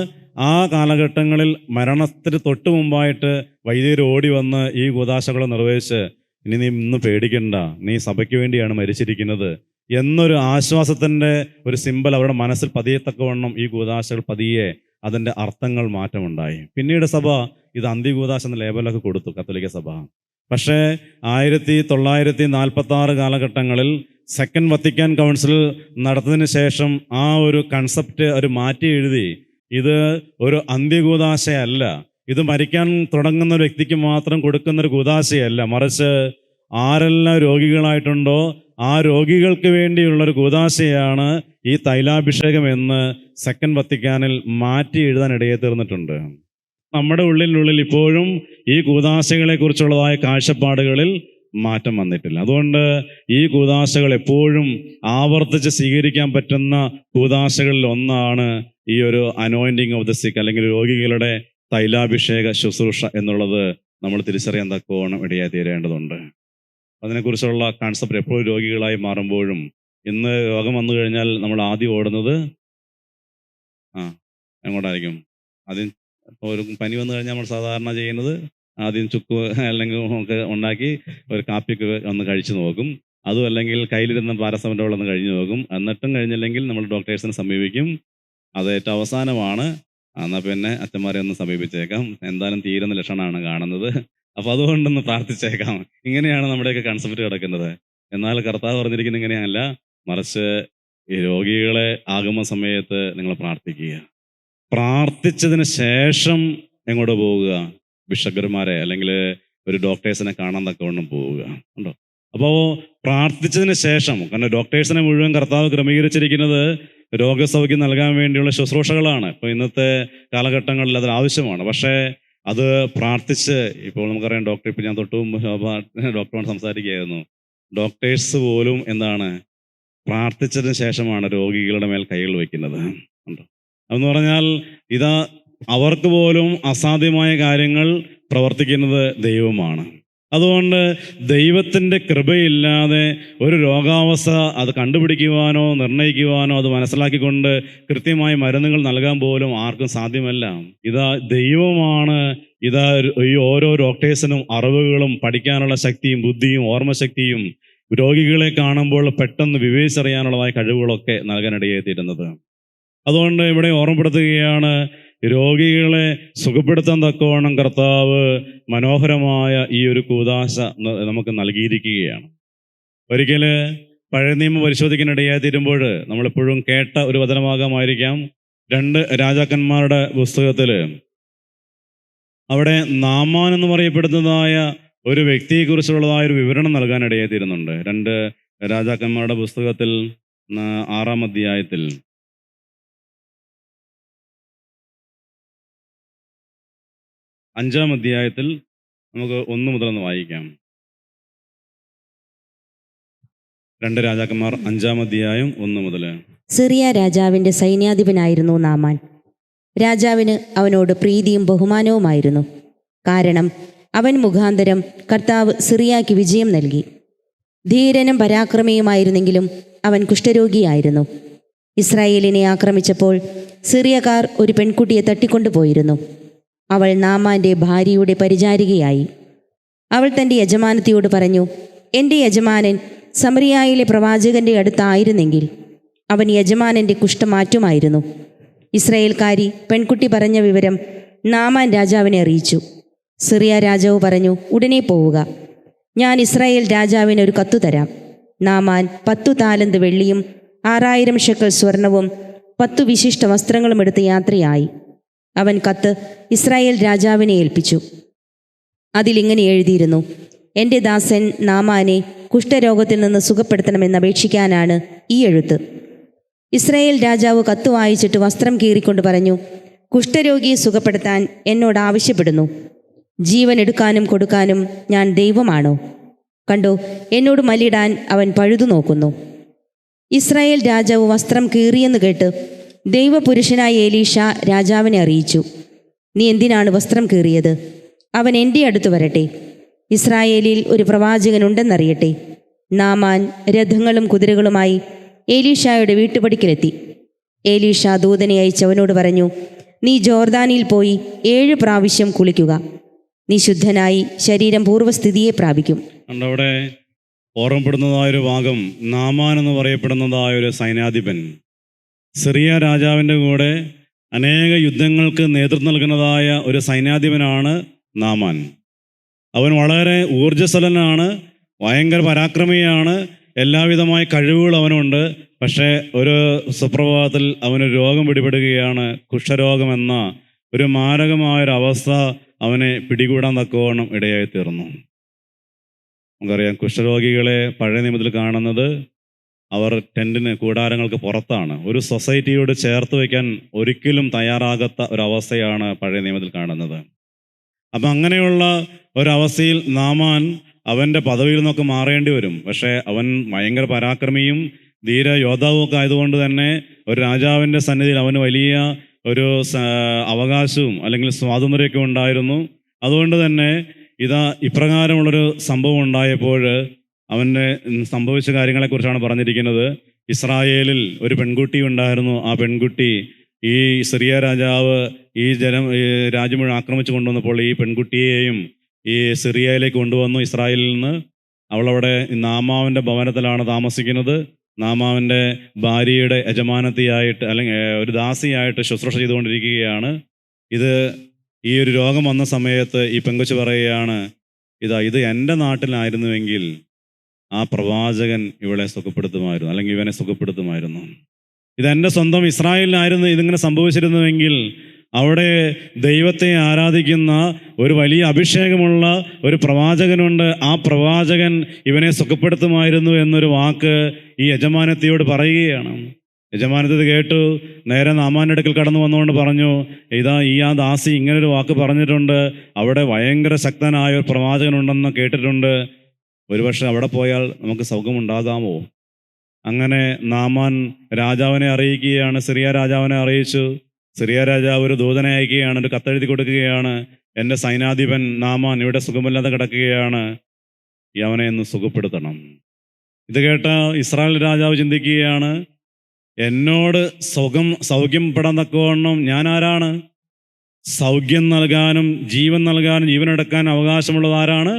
ആ കാലഘട്ടങ്ങളിൽ മരണത്തിന് തൊട്ട് മുമ്പായിട്ട് വൈദികർ ഓടി വന്ന് ഈ കൂദാശകൾ നിർവഹിച്ച്, ഇനി നീ ഇന്ന് പേടിക്കണ്ട, നീ സഭയ്ക്ക് വേണ്ടിയാണ് മരിച്ചിരിക്കുന്നത് എന്നൊരു ആശ്വാസത്തിൻ്റെ ഒരു സിമ്പൽ അവരുടെ മനസ്സിൽ പതിയത്തക്കവണ്ണം ഈ കൂദാശകൾ പതിയെ അതിൻ്റെ അർത്ഥങ്ങൾ മാറ്റമുണ്ടായി. പിന്നീട് സഭ ഇത് അന്ത്യകൂദാശ എന്ന ലേബലൊക്കെ കൊടുത്തു, കത്തോലിക്ക സഭ. പക്ഷേ 1946 കാലഘട്ടങ്ങളിൽ സെക്കൻഡ് വത്തിക്കാൻ കൗൺസിൽ നടത്തതിന് ശേഷം ആ ഒരു കൺസെപ്റ്റ് അവർ മാറ്റി എഴുതി. ഇത് ഒരു അന്ത്യകൂദാശയല്ല, ഇത് മരിക്കാൻ തുടങ്ങുന്ന ഒരു വ്യക്തിക്ക് മാത്രം കൊടുക്കുന്നൊരു കൂദാശയല്ല, മറിച്ച് ആരെല്ലാം രോഗികളായിട്ടുണ്ടോ ആ രോഗികൾക്ക് വേണ്ടിയുള്ളൊരു കൂദാശയാണ് ഈ തൈലാഭിഷേകം എന്ന് സെക്കൻഡ് വത്തിക്കാനിൽ മാറ്റി എഴുതാൻ ഇടയെ തീർന്നിട്ടുണ്ട്. നമ്മുടെ ഉള്ളിൽ ഇപ്പോഴും ഈ കൂദാശകളെക്കുറിച്ചുള്ളതായ കാഴ്ചപ്പാടുകളിൽ മാറ്റം വന്നിട്ടില്ല. അതുകൊണ്ട് ഈ കൂദാശകൾ എപ്പോഴും ആവർത്തിച്ച് സ്വീകരിക്കാൻ പറ്റുന്ന കൂദാശകളിൽ ഒന്നാണ് ഈ ഒരു അനോയിൻറ്റിങ് ഓഫ് ദ സിക്ക്, അല്ലെങ്കിൽ രോഗികളുടെ തൈലാഭിഷേക ശുശ്രൂഷ എന്നുള്ളത് നമ്മൾ തിരിച്ചറിയാൻ തക്കവണ്ണം ഇടയായി തീരേണ്ടതുണ്ട്. അതിനെക്കുറിച്ചുള്ള കൺസെപ്റ്റ് എപ്പോഴും രോഗികളായി മാറുമ്പോഴും, ഇന്ന് രോഗം വന്നു കഴിഞ്ഞാൽ നമ്മൾ ആദ്യം ഓടുന്നത് എങ്ങോട്ടായിരിക്കും? ആദ്യം ഒരു പനി വന്നു കഴിഞ്ഞാൽ നമ്മൾ സാധാരണ ചെയ്യുന്നത് ആദ്യം ചുക്ക് അല്ലെങ്കിൽ ഒക്കെ ഉണ്ടാക്കി ഒരു കാപ്പിക്ക് ഒന്ന് കഴിച്ചു നോക്കും. അതും അല്ലെങ്കിൽ കയ്യിലിരുന്ന പാരസെറ്റമോൾ ഒന്ന് കഴിഞ്ഞ് നോക്കും. എന്നിട്ടും കഴിഞ്ഞില്ലെങ്കിൽ നമ്മൾ ഡോക്ടേഴ്സിനെ സമീപിക്കും. അത് ഏറ്റവും അവസാനമാണ്. എന്നാൽ പിന്നെ അച്ഛന്മാരെ ഒന്ന് സമീപിച്ചേക്കാം, എന്തായാലും തീരുന്ന ലക്ഷണമാണ് കാണുന്നത്, അപ്പോൾ അതുകൊണ്ടൊന്ന് പ്രാർത്ഥിച്ചേക്കാം. ഇങ്ങനെയാണ് നമ്മുടെയൊക്കെ കൺസെപ്റ്റ് കിടക്കുന്നത്. എന്നാൽ കർത്താവ് പറഞ്ഞിരിക്കുന്നത് ഇങ്ങനെയല്ല, മറിച്ച് ഈ രോഗികളെ ആകുന്ന സമയത്ത് നിങ്ങൾ പ്രാർത്ഥിക്കുക. പ്രാർത്ഥിച്ചതിന് ശേഷം എങ്ങോട്ട് പോവുക? ബിഷപ്പുമാരെ അല്ലെങ്കിൽ ഒരു ഡോക്ടേഴ്സിനെ കാണാൻ തക്കവണ്ണം പോവുക. ഉണ്ടോ? അപ്പോൾ പ്രാർത്ഥിച്ചതിന് ശേഷം, കാരണം ഡോക്ടേഴ്സിനെ മുഴുവൻ കർത്താവ് ക്രമീകരിച്ചിരിക്കുന്നത് രോഗസൗഖ്യം നൽകാൻ വേണ്ടിയുള്ള ശുശ്രൂഷകളാണ്. ഇപ്പോൾ ഇന്നത്തെ കാലഘട്ടങ്ങളിൽ അത് ആവശ്യമാണ്. പക്ഷേ അത് പ്രാർത്ഥിച്ച്, ഇപ്പോൾ നമുക്കറിയാം ഇപ്പോൾ ഞാൻ തൊട്ടും ഡോക്ടറോട് സംസാരിക്കുകയായിരുന്നു, ഡോക്ടേഴ്സ് പോലും എന്താണ് പ്രാർത്ഥിച്ചതിന് ശേഷമാണ് രോഗികളുടെ മേൽ കൈകൾ വയ്ക്കുന്നത്. ഉണ്ടോ? എന്ന് പറഞ്ഞാൽ ഇതാ അവർക്ക് പോലും അസാധ്യമായ കാര്യങ്ങൾ പ്രവർത്തിക്കുന്നത് ദൈവമാണ്. അതുകൊണ്ട് ദൈവത്തിൻ്റെ കൃപയില്ലാതെ ഒരു രോഗാവസ്ഥ അത് കണ്ടുപിടിക്കുവാനോ നിർണ്ണയിക്കുവാനോ അത് മനസ്സിലാക്കിക്കൊണ്ട് കൃത്യമായ മരുന്നുകൾ നൽകാൻ പോലും ആർക്കും സാധ്യമല്ല. ഇതാ ദൈവമാണ് ഇതാ ഈ ഓരോ ഡോക്ടേഴ്സിനും അറിവുകളും പഠിക്കാനുള്ള ശക്തിയും ബുദ്ധിയും ഓർമ്മശക്തിയും രോഗികളെ കാണുമ്പോൾ പെട്ടെന്ന് വിവേചിച്ചറിയാനുള്ളതായ കഴിവുകളൊക്കെ നൽകാനിടയെത്തിയിരുന്നത്. അതുകൊണ്ട് ഇവിടെ ഓർമ്മപ്പെടുത്തുകയാണ്, രോഗികളെ സുഖപ്പെടുത്താൻ തക്കവണ്ണം കർത്താവ് മനോഹരമായ ഈ ഒരു കൂദാശ നമുക്ക് നൽകിയിരിക്കുകയാണ്. ഒരിക്കൽ പഴയ നിയമം പരിശോധിക്കാനിടയായി തീരുമ്പോൾ നമ്മളെപ്പോഴും കേട്ട ഒരു വചനഭാഗമായിരിക്കാം 2 രാജാക്കന്മാരുടെ പുസ്തകത്തിൽ. അവിടെ നാമാൻ എന്ന് പറയപ്പെടുന്നതായ ഒരു വ്യക്തിയെക്കുറിച്ചുള്ളതായ ഒരു വിവരണം നൽകാനിടയായി തീരുന്നുണ്ട്. 2 രാജാക്കന്മാരുടെ പുസ്തകത്തിൽ 6-ാം അധ്യായത്തിൽ 5-ാം അധ്യായത്തിൽ നമുക്ക് 1 മുതൽ ഒന്ന് വായിക്കാം. 2 രാജാക്കന്മാർ 5-ാം അധ്യായം 1 മുതൽ. സിറിയ രാജാവിൻ്റെ സൈന്യാധിപനായിരുന്നു നാമാൻ. രാജാവിന് അവനോട് പ്രീതിയും ബഹുമാനവുമായിരുന്നു. കാരണം അവൻ മുഖാന്തരം കർത്താവ് സിറിയയ്ക്ക് വിജയം നൽകി. ധീരനും പരാക്രമിയുമായിരുന്നെങ്കിലും അവൻ കുഷ്ഠരോഗിയായിരുന്നു. ഇസ്രായേലിനെ ആക്രമിച്ചപ്പോൾ സിറിയക്കാർ ഒരു പെൺകുട്ടിയെ തട്ടിക്കൊണ്ടുപോയിരുന്നു. അവൾ നാമാൻ്റെ ഭാര്യയുടെ പരിചാരികയായി. അവൾ തൻ്റെ യജമാനത്തിയോട് പറഞ്ഞു, എൻ്റെ യജമാനൻ സമറിയായിലെ പ്രവാചകൻ്റെ അടുത്തായിരുന്നെങ്കിൽ അവൻ യജമാനൻ്റെ കുഷ്ഠം മാറ്റുമായിരുന്നു. ഇസ്രായേൽക്കാരി പെൺകുട്ടി പറഞ്ഞ വിവരം നാമാൻ രാജാവിനെ അറിയിച്ചു. സിറിയ രാജാവ് പറഞ്ഞു, ഉടനെ പോവുക, ഞാൻ ഇസ്രായേൽ രാജാവിന് ഒരു കത്തു തരാം. നാമാൻ 10 താലന്ത് വെള്ളിയും 6000 ഷെക്കൽ സ്വർണവും 10 വിശിഷ്ട വസ്ത്രങ്ങളും എടുത്ത് യാത്രയായി. അവൻ കത്ത് ഇസ്രായേൽ രാജാവിനെ ഏൽപ്പിച്ചു. അതിലിങ്ങനെ എഴുതിയിരുന്നു, എൻ്റെ ദാസൻ നാമാനെ കുഷ്ഠരോഗത്തിൽ നിന്ന് സുഖപ്പെടുത്തണമെന്ന് അപേക്ഷിക്കാനാണ് ഈ എഴുത്ത്. ഇസ്രായേൽ രാജാവ് കത്ത് വായിച്ചിട്ട് വസ്ത്രം കീറിക്കൊണ്ട് പറഞ്ഞു, കുഷ്ഠരോഗിയെ സുഖപ്പെടുത്താൻ എന്നോട് ആവശ്യപ്പെടുന്നു. ജീവൻ എടുക്കാനും കൊടുക്കാനും ഞാൻ ദൈവമാണോ? കണ്ടോ, എന്നോട് മല്ലിടാൻ അവൻ പഴുതു നോക്കുന്നു. ഇസ്രായേൽ രാജാവ് വസ്ത്രം കീറിയെന്ന് കേട്ട് ദൈവപുരുഷനായ എലീഷ രാജാവിനെ അറിയിച്ചു, നീ എന്തിനാണ് വസ്ത്രം കീറിയത്? അവൻ എൻ്റെ അടുത്ത് വരട്ടെ, ഇസ്രായേലിൽ ഒരു പ്രവാചകനുണ്ടെന്നറിയട്ടെ. നാമാൻ രഥങ്ങളും കുതിരകളുമായി എലീഷായുടെ വീട്ടുപടിക്കലെത്തി. എലീഷ ദൂതനെ അയച്ച് അവനോട് പറഞ്ഞു, നീ ജോർദാനിൽ പോയി 7 പ്രാവശ്യം കുളിക്കുക, നീ ശുദ്ധനായി ശരീരം പൂർവ്വസ്ഥിതിയെ പ്രാപിക്കും. അവിടെ ഓർമ്മപ്പെടുന്നതായൊരു ഭാഗം, നാമാൻ എന്ന് പറയപ്പെടുന്നതായ ഒരു സൈന്യാധിപൻ സിറിയ രാജാവിൻ്റെ കൂടെ അനേക യുദ്ധങ്ങൾക്ക് നേതൃത്വം നൽകുന്നതായ ഒരു സൈന്യാധിപനാണ് നാമാൻ. അവൻ വളരെ ഊർജ്ജസ്വലനാണ്, ഭയങ്കര പരാക്രമിയാണ്, എല്ലാവിധമായ കഴിവുകൾ അവനുണ്ട്. പക്ഷേ ഒരു സുപ്രഭാതത്തിൽ അവന് രോഗം പിടിപെടുകയാണ്. കുഷ്ഠരോഗമെന്ന ഒരു മാരകമായൊരവസ്ഥ അവനെ പിടികൂടാൻ തക്കവണ്ണം ഇടയായി തീർന്നു. നമുക്കറിയാം കുഷ്ഠരോഗികളെ പഴയ നിയമത്തിൽ കാണുന്നത് അവർ ടെൻറ്റിന് കൂടാരങ്ങൾക്ക് പുറത്താണ്. ഒരു സൊസൈറ്റിയോട് ചേർത്ത് വയ്ക്കാൻ ഒരിക്കലും തയ്യാറാകാത്ത ഒരവസ്ഥയാണ് പഴയ നിയമത്തിൽ കാണുന്നത്. അപ്പം അങ്ങനെയുള്ള ഒരവസ്ഥയിൽ നാമാൻ അവൻ്റെ പദവിയിൽ നിന്നൊക്കെ മാറേണ്ടി വരും. പക്ഷേ അവൻ ഭയങ്കര പരാക്രമിയും ധീര യോദ്ധാവും ഒക്കെ ആയതുകൊണ്ട് തന്നെ ഒരു രാജാവിൻ്റെ സന്നിധിയിൽ അവന് വലിയ ഒരു അവകാശവും അല്ലെങ്കിൽ സ്വാതന്ത്ര്യമൊക്കെ ഉണ്ടായിരുന്നു. അതുകൊണ്ട് തന്നെ ഇതാ ഇപ്രകാരമുള്ളൊരു സംഭവം ഉണ്ടായപ്പോൾ അവന് സംഭവിച്ച കാര്യങ്ങളെക്കുറിച്ചാണ് പറഞ്ഞിരിക്കുന്നത്. ഇസ്രായേലിൽ ഒരു പെൺകുട്ടി ഉണ്ടായിരുന്നു. ആ പെൺകുട്ടി ഈ സിറിയ രാജാവ് ഈ രാജ്യം മുഴുവൻ ആക്രമിച്ചു കൊണ്ടുവന്നപ്പോൾ ഈ പെൺകുട്ടിയെയും ഈ സിറിയയിലേക്ക് കൊണ്ടുവന്നു ഇസ്രായേലിൽ നിന്ന്. അവളവിടെ നാമാവിൻ്റെ ഭവനത്തിലാണ് താമസിക്കുന്നത്. നാമാവിൻ്റെ ഭാര്യയുടെ യജമാനത്തിയായിട്ട് അല്ലെങ്കിൽ ഒരു ദാസിയായിട്ട് ശുശ്രൂഷ ചെയ്തുകൊണ്ടിരിക്കുകയാണ്. ഈ ഒരു രോഗം വന്ന സമയത്ത് ഈ പെങ്കൊച്ച് പറയുകയാണ്, ഇത് എൻ്റെ നാട്ടിലായിരുന്നുവെങ്കിൽ ആ പ്രവാചകൻ ഇവളെ സുഖപ്പെടുത്തുമായിരുന്നു, അല്ലെങ്കിൽ ഇവനെ സുഖപ്പെടുത്തുമായിരുന്നു. ഇതെൻ്റെ സ്വന്തം ഇസ്രായേലിലായിരുന്നു ഇതിങ്ങനെ സംഭവിച്ചിരുന്നുവെങ്കിൽ അവിടെ ദൈവത്തെ ആരാധിക്കുന്ന ഒരു വലിയ അഭിഷേകമുള്ള ഒരു പ്രവാചകനുണ്ട്. ആ പ്രവാചകൻ ഇവനെ സുഖപ്പെടുത്തുമായിരുന്നു എന്നൊരു വാക്ക് ഈ യജമാനത്തിയോട് പറയുകയാണ്. യജമാനത്തി കേട്ടു. നേരെ നാമാൻ്റെ അടുക്കൽ കടന്നു വന്നുകൊണ്ട് പറഞ്ഞു, ആ ദാസി ഇങ്ങനൊരു വാക്ക് പറഞ്ഞിട്ടുണ്ട്, അവിടെ ഭയങ്കര ശക്തനായ ഒരു പ്രവാചകനുണ്ടെന്ന് കേട്ടിട്ടുണ്ട്. ഒരുപക്ഷെ അവിടെ പോയാൽ നമുക്ക് സൗഖ്യമുണ്ടാകാമോ? അങ്ങനെ നാമാൻ രാജാവിനെ അറിയിക്കുകയാണ്. സിറിയ രാജാവിനെ അറിയിച്ചു. സിറിയ രാജാവ് ഒരു ദൂതനെ അയക്കുകയാണ്, ഒരു കത്തെഴുതി കൊടുക്കുകയാണ്. എൻ്റെ സൈന്യാധിപൻ നാമാൻ ഇവിടെ സുഖമില്ലാതെ കിടക്കുകയാണ്, അവനെ ഒന്ന് സുഖപ്പെടുത്തണം. ഇത് കേട്ട ഇസ്രായേൽ രാജാവ് ചിന്തിക്കുകയാണ്, എന്നോട് സൗഖ്യപ്പെടാൻ തക്കവണ്ണം ഞാൻ ആരാണ്? സൗഖ്യം നൽകാനും ജീവൻ നൽകാനും ജീവനെടുക്കാൻ അവകാശമുള്ളത് ആരാണ്?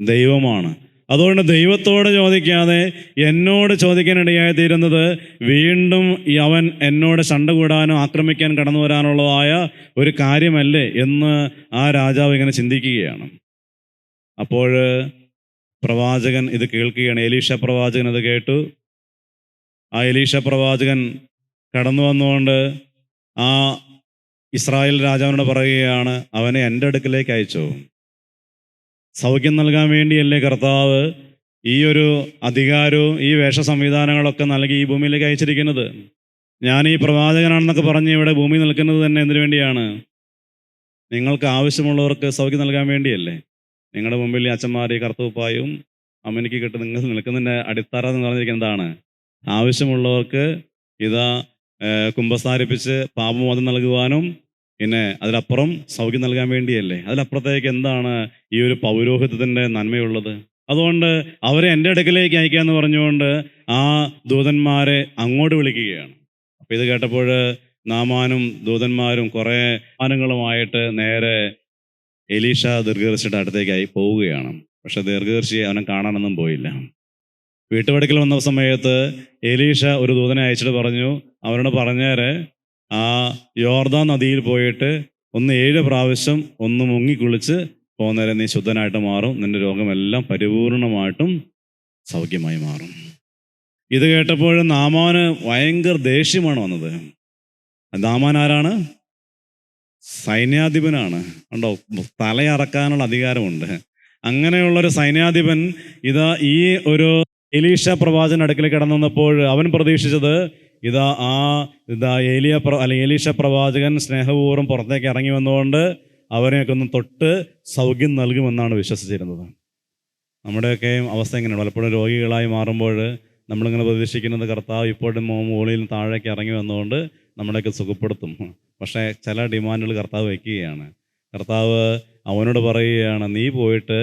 ദൈവമാണ്. അതുകൊണ്ട് ദൈവത്തോട് ചോദിക്കാതെ എന്നോട് ചോദിക്കാനിടയായി തീരുന്നത് വീണ്ടും അവൻ എന്നോട് ശണ്ട കൂടാനോ ആക്രമിക്കാൻ കടന്നു വരാനുള്ളതായ ഒരു കാര്യമല്ലേ എന്ന് ആ രാജാവ് ഇങ്ങനെ ചിന്തിക്കുകയാണ്. അപ്പോൾ പ്രവാചകൻ ഇത് കേൾക്കുകയാണ്. എലീഷ പ്രവാചകൻ അത് കേട്ടു. ആ എലീഷ പ്രവാചകൻ കടന്നു വന്നുകൊണ്ട് ആ ഇസ്രായേൽ രാജാവിനോട് പറയുകയാണ്, അവനെ എൻ്റെ അടുക്കിലേക്ക് അയച്ചോ. സൗഖ്യം നൽകാൻ വേണ്ടിയല്ലേ കർത്താവ് ഈ ഒരു അധികാരവും ഈ വേഷ സംവിധാനങ്ങളൊക്കെ നൽകി ഈ ഭൂമിയിലേക്ക് അയച്ചിരിക്കുന്നത്? ഞാൻ ഈ പ്രവാചകനാണെന്നൊക്കെ പറഞ്ഞ് ഇവിടെ ഭൂമി നിൽക്കുന്നത് തന്നെ എന്തിനു വേണ്ടിയാണ്? നിങ്ങൾക്ക് ആവശ്യമുള്ളവർക്ക് സൗഖ്യം നൽകാൻ വേണ്ടിയല്ലേ. നിങ്ങളുടെ മുമ്പിൽ ഈ അച്ഛന്മാർ ഈ കറുത്തൂപ്പായും അമ്മനിക്ക് കിട്ടും നിങ്ങൾ നിൽക്കുന്നതിൻ്റെ അടിത്തറ എന്ന് പറഞ്ഞിരിക്കുന്നത് എന്താണ്? ആവശ്യമുള്ളവർക്ക് കുമ്പസാരിപ്പിച്ച് പാപമോചനം നൽകുവാനും പിന്നെ അതിലപ്പുറം സൗഖ്യം നൽകാൻ വേണ്ടിയല്ലേ. അതിലപ്പുറത്തേക്ക് എന്താണ് ഈ ഒരു പൗരോഹിത്യത്തിൻ്റെ നന്മയുള്ളത്? അതുകൊണ്ട് അവരെ എൻ്റെ അടുക്കലേക്ക് അയക്കാമെന്ന് പറഞ്ഞുകൊണ്ട് ആ ദൂതന്മാരെ അങ്ങോട്ട് വിളിക്കുകയാണ്. അപ്പോൾ ഇത് കേട്ടപ്പോൾ നാമാനും ദൂതന്മാരും കുറേ ആനുകളുമായിട്ട് നേരെ എലീഷ ദീർഘദർശിയുടെ അടുത്തേക്കായി പോവുകയാണ്. പക്ഷെ ദീർഘദർശി അവനെ കാണാനൊന്നും പോയില്ല. വീട്ടുപടിക്കൽ വന്ന സമയത്ത് എലീഷ ഒരു ദൂതനെ അയച്ചിട്ട് പറഞ്ഞു, അവരോട് പറഞ്ഞേരെ ആ യോർദാൻ നദിയിൽ പോയിട്ട് 7 പ്രാവശ്യം മുങ്ങിക്കുളിച്ച് പോകുന്നേരം നീ ശുദ്ധനായിട്ട് മാറും, നിന്റെ രോഗമെല്ലാം പരിപൂർണമായിട്ടും സൗഖ്യമായി മാറും. ഇത് കേട്ടപ്പോൾ നാമാന് ഭയങ്കര ദേഷ്യമാണ് വന്നത്. നാമാൻ ആരാണ്? സൈന്യാധിപനാണ്. ഉണ്ടോ, തലയറക്കാനുള്ള അധികാരമുണ്ട്. അങ്ങനെയുള്ളൊരു സൈന്യാധിപൻ ഈ ഒരു എലീഷ പ്രവാചകൻ അടുക്കലേക്ക് കടന്നു വന്നപ്പോൾ അവൻ പ്രതീക്ഷിച്ചത് എലീഷ പ്രവാചകൻ സ്നേഹപൂർവ്വം പുറത്തേക്ക് ഇറങ്ങി വന്നുകൊണ്ട് അവരെയൊക്കെ ഒന്ന് തൊട്ട് സൗഖ്യം നൽകുമെന്നാണ് വിശ്വസിച്ചിരുന്നത്. നമ്മുടെയൊക്കെ അവസ്ഥ എങ്ങനെയാണ്? പലപ്പോഴും രോഗികളായി മാറുമ്പോൾ നമ്മളിങ്ങനെ പ്രതീക്ഷിക്കുന്നത് കർത്താവ് ഇപ്പോഴും മുകളിൽ താഴേക്ക് ഇറങ്ങി വന്നുകൊണ്ട് നമ്മളെയൊക്കെ സുഖപ്പെടുത്തും. പക്ഷേ ചില ഡിമാൻഡുകൾ കർത്താവ് വയ്ക്കുകയാണ്. കർത്താവ് അവനോട് പറയുകയാണ്, നീ പോയിട്ട്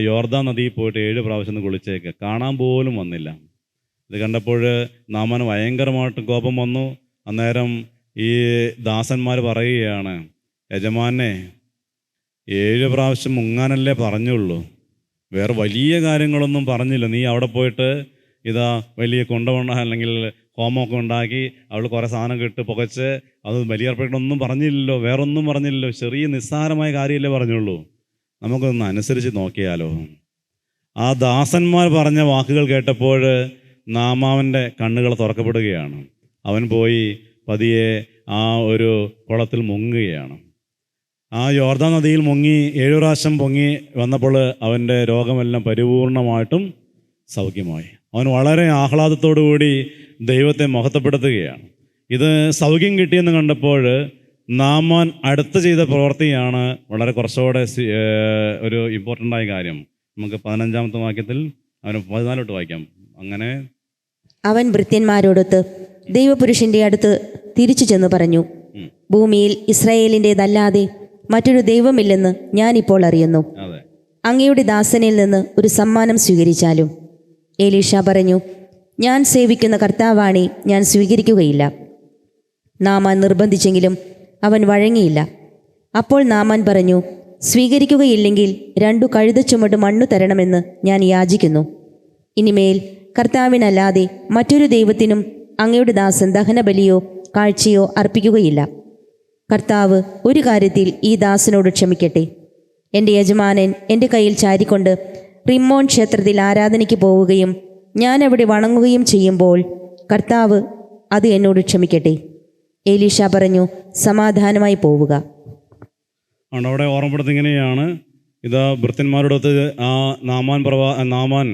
യോർദാൻ നദിയിൽ പോയിട്ട് 7 പ്രാവശ്യം കുളിച്ചേക്ക്. കാണാൻ പോലും വന്നില്ല. ഇത് കണ്ടപ്പോൾ നാമാന് ഭയങ്കരമായിട്ട് കോപം വന്നു. അന്നേരം ഈ ദാസന്മാർ പറയുകയാണ്, യജമാനെ 7 പ്രാവശ്യം മുങ്ങാനല്ലേ പറഞ്ഞുള്ളൂ, വേറെ വലിയ കാര്യങ്ങളൊന്നും പറഞ്ഞില്ല. നീ അവിടെ പോയിട്ട് വലിയ കൊണ്ടുപോകണ അല്ലെങ്കിൽ ഹോമമൊക്കെ ഉണ്ടാക്കി അവൾ കുറേ സാധനം കിട്ട് പുകച്ച് അത് ബലിയർപ്പിക്കണമെന്നും പറഞ്ഞില്ലല്ലോ, വേറൊന്നും പറഞ്ഞില്ലല്ലോ, ചെറിയ നിസ്സാരമായ കാര്യമല്ലേ പറഞ്ഞുള്ളൂ. നമുക്കൊന്ന് അനുസരിച്ച് നോക്കിയാലോ. ആ ദാസന്മാർ പറഞ്ഞ വാക്കുകൾ കേട്ടപ്പോൾ നാമാവൻ്റെ കണ്ണുകൾ തുറക്കപ്പെടുകയാണ്. അവൻ പോയി പതിയെ ആ ഒരു കുളത്തിൽ മുങ്ങുകയാണ്. ആ യോർദാൻ നദിയിൽ മുങ്ങി 7 പ്രാവശ്യം പൊങ്ങി വന്നപ്പോൾ അവൻ്റെ രോഗമെല്ലാം പരിപൂർണമായിട്ടും സൗഖ്യമായി. അവൻ വളരെ ആഹ്ലാദത്തോടു കൂടി ദൈവത്തെ മഹത്വപ്പെടുത്തുകയാണ്. ഇത് സൗഖ്യം കിട്ടിയെന്ന് കണ്ടപ്പോൾ നാമാൻ അടുത്ത് ചെയ്ത പ്രവൃത്തിയാണ് വളരെ കുറച്ചുകൂടെ ഒരു ഇമ്പോർട്ടൻ്റായ കാര്യം. നമുക്ക് 15-ാമത്തെ വാക്യത്തിൽ അവന് 14 വായിക്കാം. അങ്ങനെ അവൻ ഭൃത്യന്മാരോടൊത്ത് ദൈവപുരുഷന്റെ അടുത്ത് തിരിച്ചു ചെന്ന് പറഞ്ഞു, ഭൂമിയിൽ ഇസ്രായേലിൻ്റെതല്ലാതെ മറ്റൊരു ദൈവമില്ലെന്ന് ഞാനിപ്പോൾ അറിയുന്നു. അതെ, അങ്ങയുടെ ദാസനിൽ നിന്ന് ഒരു സമ്മാനം സ്വീകരിച്ചാലും. എലീഷ പറഞ്ഞു, ഞാൻ സേവിക്കുന്ന കർത്താവാണെ ഞാൻ സ്വീകരിക്കുകയില്ല. നാമാൻ നിർബന്ധിച്ചെങ്കിലും അവൻ വഴങ്ങിയില്ല. അപ്പോൾ നാമാൻ പറഞ്ഞു, സ്വീകരിക്കുകയില്ലെങ്കിൽ 2 കഴുതച്ചുമട് മണ്ണു തരണമെന്ന് ഞാൻ യാചിക്കുന്നു. ഇനിമേൽ കർത്താവിനല്ലാതെ മറ്റൊരു ദൈവത്തിനും അങ്ങയുടെ ദാസൻ ദഹനബലിയോ കാഴ്ചയോ അർപ്പിക്കുകയില്ല. കർത്താവ് ഒരു കാര്യത്തിൽ ഈ ദാസനോട് ക്ഷമിക്കട്ടെ. എൻ്റെ യജമാനൻ എൻ്റെ കയ്യിൽ ചാരിക്കൊണ്ട് റിമ്മോൻ ക്ഷേത്രത്തിൽ ആരാധനയ്ക്ക് പോവുകയും ഞാൻ അവിടെ വണങ്ങുകയും ചെയ്യുമ്പോൾ കർത്താവ് അത് എന്നോട് ക്ഷമിക്കട്ടെ. എലീഷ പറഞ്ഞു, സമാധാനമായി പോവുക. അവിടെ ഓർമ്മപ്പെടുത്തി ഇങ്ങനെയാണ്, ഇതാ ഭൃത്യന്മാരോടൊത്ത് ആ നാമാൻ